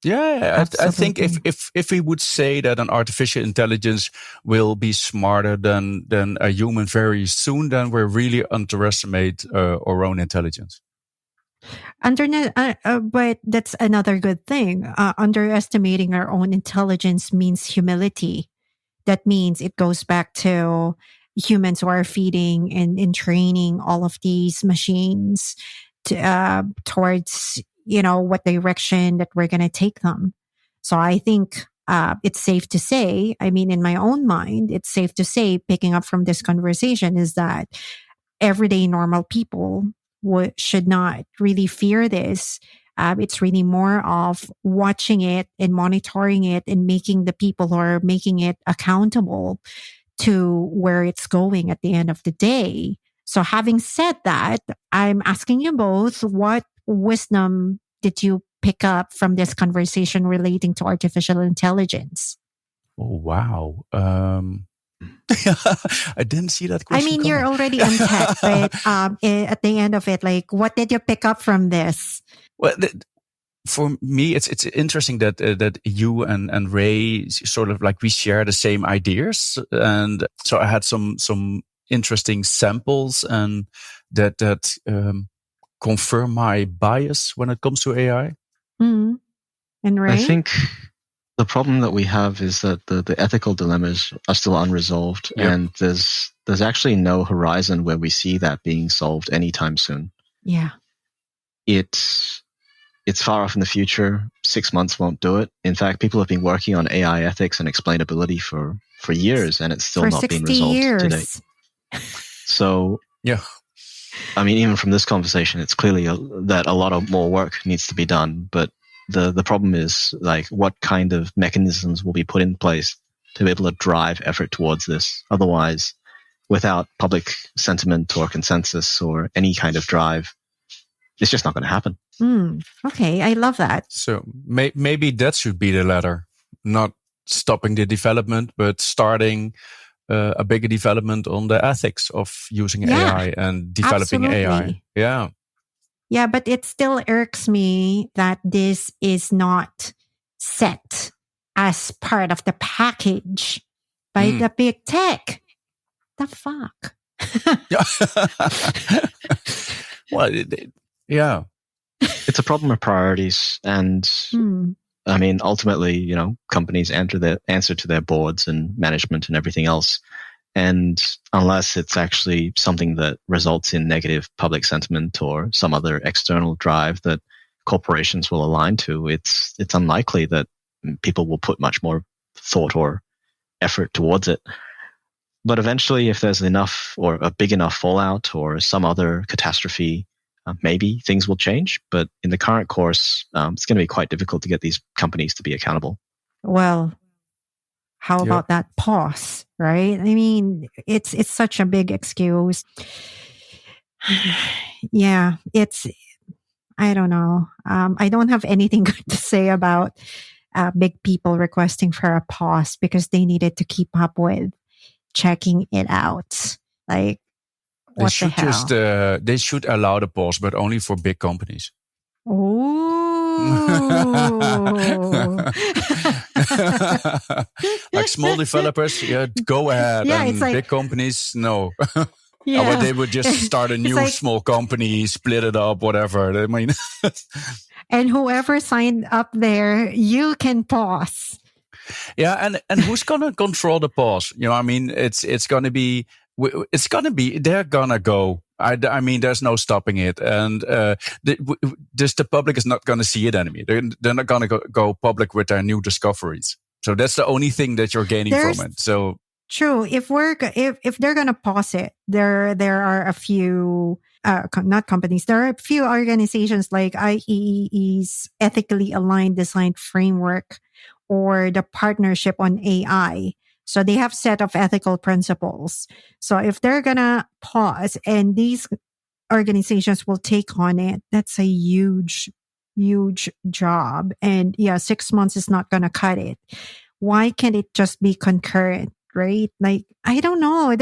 Yeah, I think if we would say that an artificial intelligence will be smarter than a human very soon, then we're really underestimate our own intelligence. But that's another good thing. Underestimating our own intelligence means humility. That means it goes back to humans who are feeding and training all of these machines towards what direction that we're going to take them. So I think it's safe to say, in my own mind, it's safe to say, picking up from this conversation, is that everyday normal people should not really fear this. It's really more of watching it and monitoring it and making the people who are making it accountable to where it's going at the end of the day. So having said that, I'm asking you both, what wisdom did you pick up from this conversation relating to artificial intelligence? Oh, wow. I didn't see that I question. mean, you're already on tech, but at the end of it, like, what did you pick up from this? Well, for me, it's interesting that you and Ray sort of like we share the same ideas, and so I had some interesting samples and that confirm my bias when it comes to AI. Mm-hmm. And Ray, I think the problem that we have is that the ethical dilemmas are still unresolved, and there's actually no horizon where we see that being solved anytime soon. Yeah, it's far off in the future. 6 months won't do it. In fact, people have been working on AI ethics and explainability for years, and it's still not been resolved to date. So, yeah, I mean, even from this conversation, it's clearly that a lot of more work needs to be done. But the problem is, like, what kind of mechanisms will be put in place to be able to drive effort towards this? Otherwise, without public sentiment or consensus or any kind of drive, it's just not going to happen. Okay, I love that. So maybe that should be the latter, not stopping the development, but starting a bigger development on the ethics of using AI and developing AI. Yeah. Yeah, but it still irks me that this is not set as part of the package by the big tech. The fuck? Well, yeah. It's a problem of priorities. And I mean, ultimately, companies answer to their boards and management and everything else. And unless it's actually something that results in negative public sentiment or some other external drive that corporations will align to, it's unlikely that people will put much more thought or effort towards it. But eventually, if there's enough or a big enough fallout or some other catastrophe, maybe things will change. But in the current course, it's going to be quite difficult to get these companies to be accountable. Well, how about that pause, right? I mean, it's such a big excuse. Yeah, I don't know. I don't have anything good to say about big people requesting for a pause because they needed to keep up with checking it out. Like, what the hell? They should allow the pause, but only for big companies. Like small developers, go ahead. Yeah, and it's like, big companies, no. Yeah. But they would just start a new small company, split it up, whatever. I mean, and whoever signed up there, you can pause. Yeah, and who's gonna control the pause? I mean, it's gonna be. They're gonna go. I mean, there's no stopping it, and the public is not gonna see it anymore. They're not gonna go public with their new discoveries. So that's the only thing that you're gaining from it. So true. If they're gonna pause it, there are a few. Not companies. There are a few organizations like IEEE's Ethically Aligned Design Framework or the Partnership on AI. So they have set of ethical principles. So if they're going to pause and these organizations will take on it, that's a huge, huge job. And 6 months is not going to cut it. Why can't it just be concurrent, right? Like, I don't know.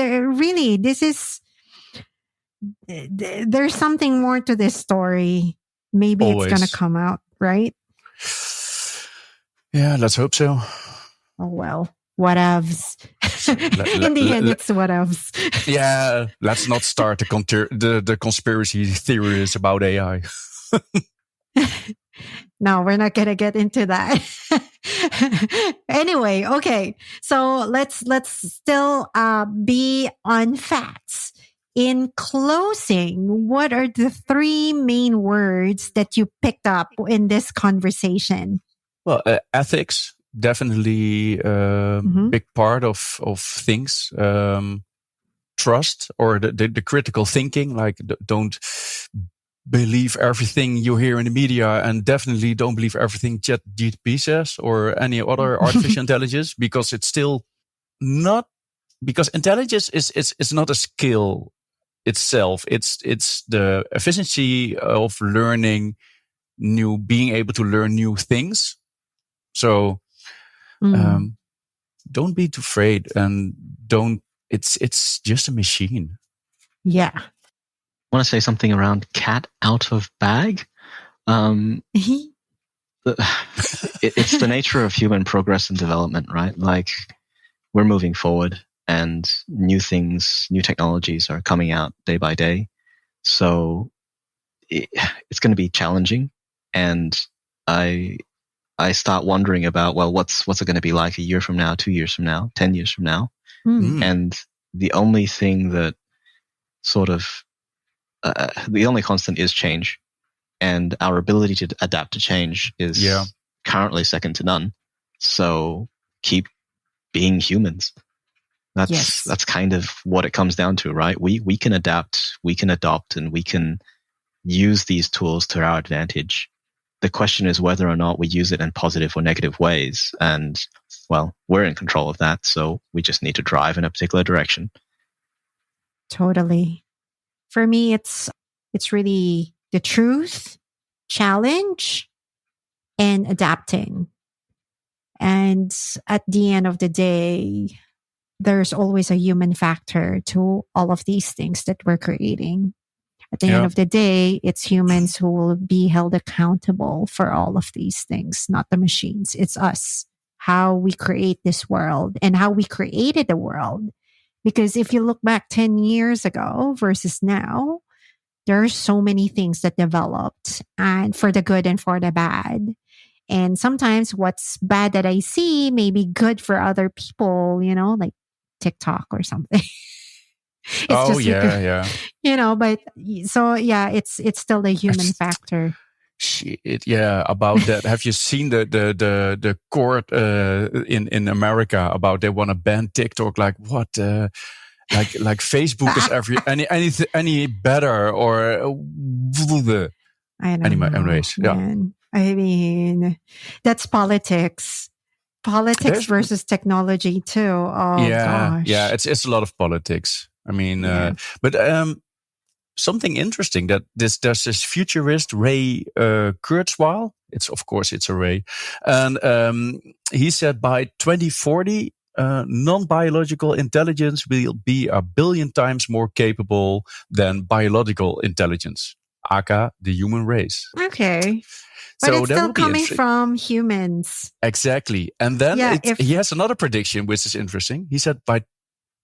There's something more to this story. Maybe Always. It's going to come out, right? Yeah, let's hope so. Oh, well. Whatevs. In the end, it's whatevs. Yeah, let's not start the conspiracy theories about AI. No, we're not going to get into that. Anyway, okay. So let's still be on facts. In closing, what are the 3 main words that you picked up in this conversation? Well, ethics. Definitely big part of things. Trust or the critical thinking, like don't believe everything you hear in the media, and definitely don't believe everything ChatGPT says or any other artificial intelligence, because it's still not, because intelligence is not a skill itself. It's the efficiency of learning being able to learn new things. So don't be too afraid, and it's just a machine. Yeah. I want to say something around cat out of bag. It's the nature of human progress and development, right? Like, we're moving forward, and new things, new technologies are coming out day by day. So it's going to be challenging. And I start wondering about, well, what's it going to be like a year from now, 2 years from now, 10 years from now? And the only thing that sort of, the only constant is change. And our ability to adapt to change is currently second to none. So keep being humans. That's kind of what it comes down to, right? We can adapt, we can adopt, and we can use these tools to our advantage. The question is whether or not we use it in positive or negative ways. And, well, we're in control of that. So we just need to drive in a particular direction. Totally. For me, it's really the truth, challenge, and adapting. And at the end of the day, there's always a human factor to all of these things that we're creating. At the end of the day, it's humans who will be held accountable for all of these things, not the machines. It's us, how we create this world and how we created the world. Because if you look back 10 years ago versus now, there are so many things that developed, and for the good and for the bad. And sometimes what's bad that I see may be good for other people, like TikTok or something. But so it's still the human factor. About that. Have you seen the court in America about they want to ban TikTok? Like what? Like Facebook is any better or I don't know. Anyways, man. I mean, that's politics. Politics versus technology too. Oh gosh. Yeah, it's a lot of politics. I mean, but something interesting that there's this futurist Ray Kurzweil. It's a Ray, and he said by 2040, non-biological intelligence will be 1 billion times more capable than biological intelligence, aka the human race. Okay. But it's still coming from humans. Exactly. And then he has another prediction, which is interesting. He said by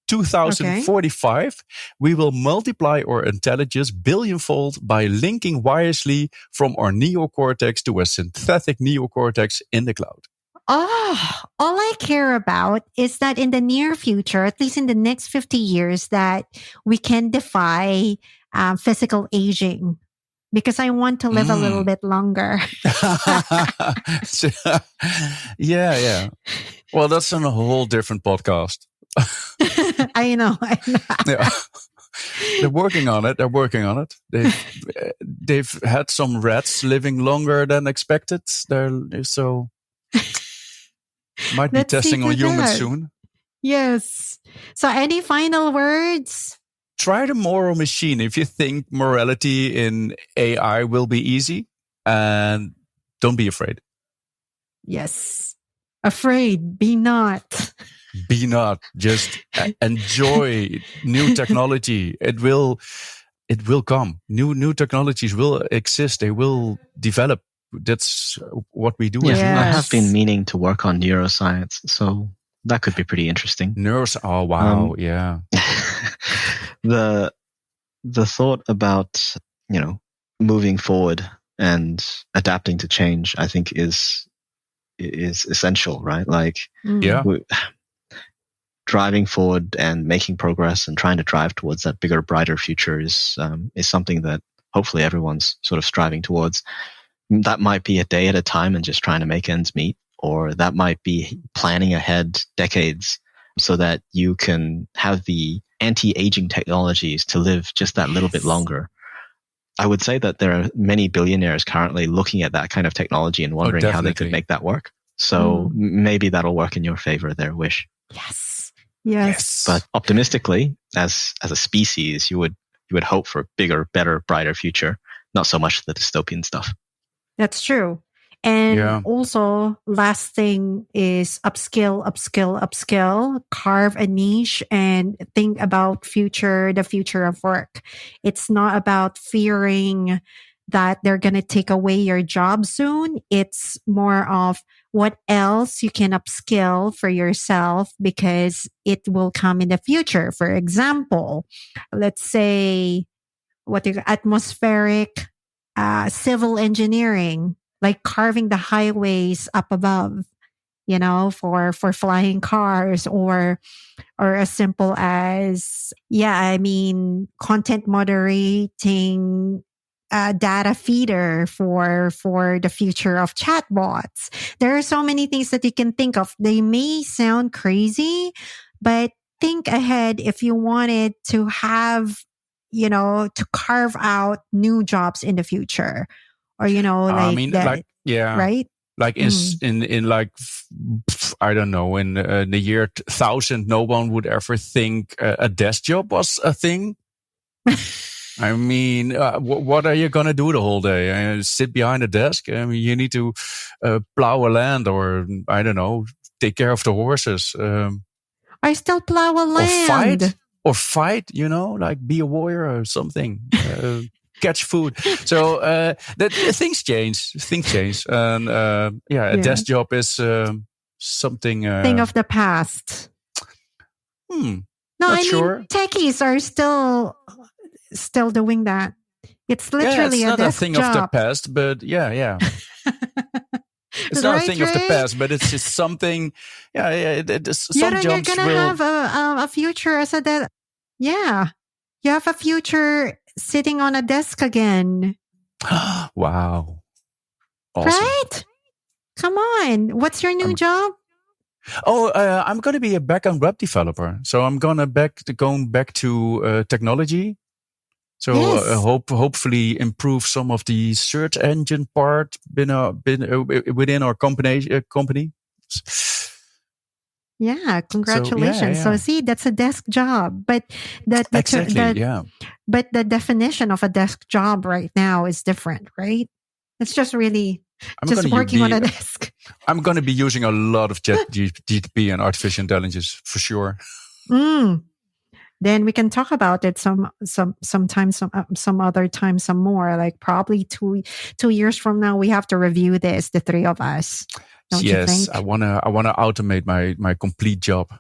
2045, we will multiply our intelligence billionfold by linking wirelessly from our neocortex to a synthetic neocortex in the cloud. Oh, all I care about is that in the near future, at least in the next 50 years, that we can defy physical aging. Because I want to live a little bit longer. Yeah. Well, that's on a whole different podcast. I know. Yeah. They're working on it. They've had some rats living longer than expected. So might be testing on humans soon. Yes. So any final words? Try the moral machine if you think morality in AI will be easy, and don't be afraid. Yes. Afraid, be not. Be not. Just enjoy new technology. It will come. New technologies will exist. They will develop. That's what we do. Yes. I have been meaning to work on neuroscience, so that could be pretty interesting. Oh wow, yeah. The thought about, moving forward and adapting to change, I think is essential, right? Like, driving forward and making progress and trying to drive towards that bigger, brighter future is something that hopefully everyone's sort of striving towards. That might be a day at a time and just trying to make ends meet, or that might be planning ahead decades so that you can have the anti-aging technologies to live just that little bit longer. I would say that there are many billionaires currently looking at that kind of technology and wondering how they could make that work. So maybe that'll work in your favor there, Wish. Yes. But optimistically, as a species, you would hope for a bigger, better, brighter future, not so much the dystopian stuff. That's true. And also, last thing is upskill, carve a niche and think about the future of work. It's not about fearing that they're going to take away your job soon. It's more of what else you can upskill for yourself because it will come in the future. For example, let's say atmospheric civil engineering, like carving the highways up above, for flying cars, or as simple as content moderating data feeder for the future of chatbots. There are so many things that you can think of. They may sound crazy, but think ahead if you wanted to have, to carve out new jobs in the future. Or, right? Like in like, I don't know, in the year 1000, no one would ever think a desk job was a thing. I mean, what are you going to do the whole day? Sit behind a desk? I mean, you need to plow a land, or I don't know, take care of the horses. I still plow a land. Or fight, like be a warrior or something. Catch food. So things change. And a desk job is something... thing of the past. Not sure. Techies are still doing that. It's literally it's a desk job. It's not a thing of the past, but yeah. It's not a thing of the past, but it's just something. Some jobs you're gonna have a future as a desk. Yeah, you have a future sitting on a desk again. Wow. Awesome. Right? Come on. What's your new job? I'm going to be a back-end web developer. So I'm going going back to technology. So hopefully improve some of the search engine part within our company. Yeah, congratulations. So see, that's a desk job, but but the definition of a desk job right now is different, right? It's just really just working on a desk. I'm going to be using a lot of ChatGPT and artificial intelligence for sure. Then we can talk about it sometime, some other time, some more. Like probably 2 years from now, we have to review this, the three of us. Don't you think? I wanna automate my complete job.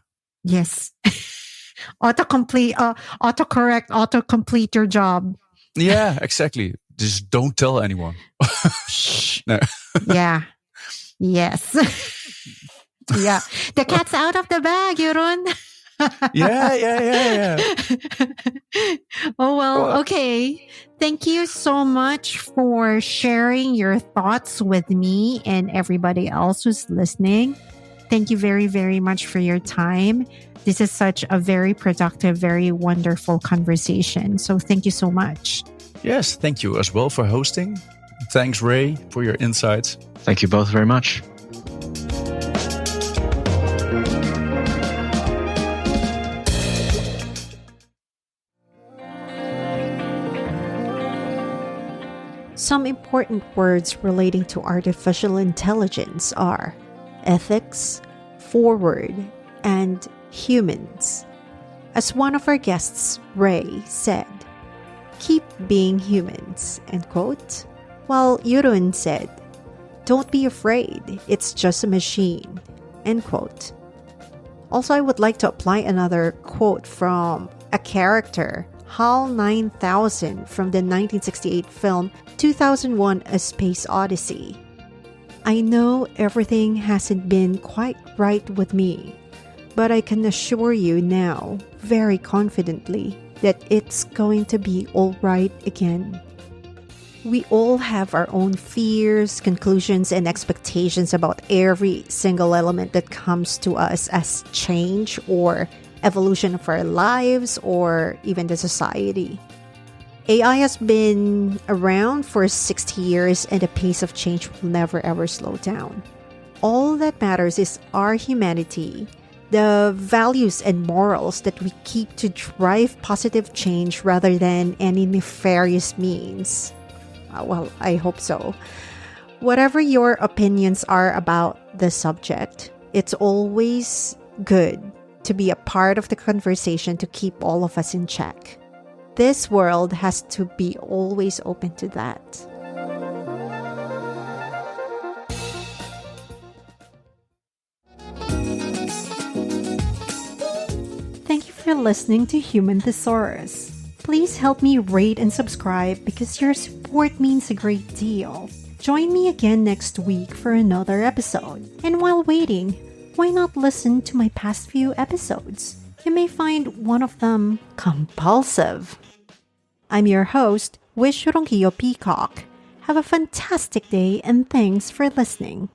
Yes, autocomplete, autocomplete your job. Yeah, exactly. Just don't tell anyone. No. Yeah. Yes. Yeah. The cat's out of the bag, Jeroen. Yeah. Oh, well, okay. Thank you so much for sharing your thoughts with me and everybody else who's listening. Thank you very, very much for your time. This is such a very productive, very wonderful conversation. So thank you so much. Yes, thank you as well for hosting. Thanks, Ray, for your insights. Thank you both very much. Some important words relating to artificial intelligence are ethics, forward, and humans. As one of our guests, Ray, said, "Keep being humans," end quote. While Jeroen said, "Don't be afraid, it's just a machine," end quote. Also, I would like to apply another quote from a character, HAL 9000, from the 1968 film 2001: A Space Odyssey. "I know everything hasn't been quite right with me, but I can assure you now, very confidently, that it's going to be all right again." We all have our own fears, conclusions, and expectations about every single element that comes to us as change or evolution of our lives or even the society. AI has been around for 60 years and the pace of change will never ever slow down. All that matters is our humanity, the values and morals that we keep to drive positive change rather than any nefarious means. Well, I hope so. Whatever your opinions are about the subject, it's always good to be a part of the conversation to keep all of us in check. This world has to be always open to that. Thank you for listening to Human Thesaurus. Please help me rate and subscribe because your support means a great deal. Join me again next week for another episode. And while waiting, why not listen to my past few episodes? You may find one of them compulsive. I'm your host, Whiz Peacock. Have a fantastic day and thanks for listening.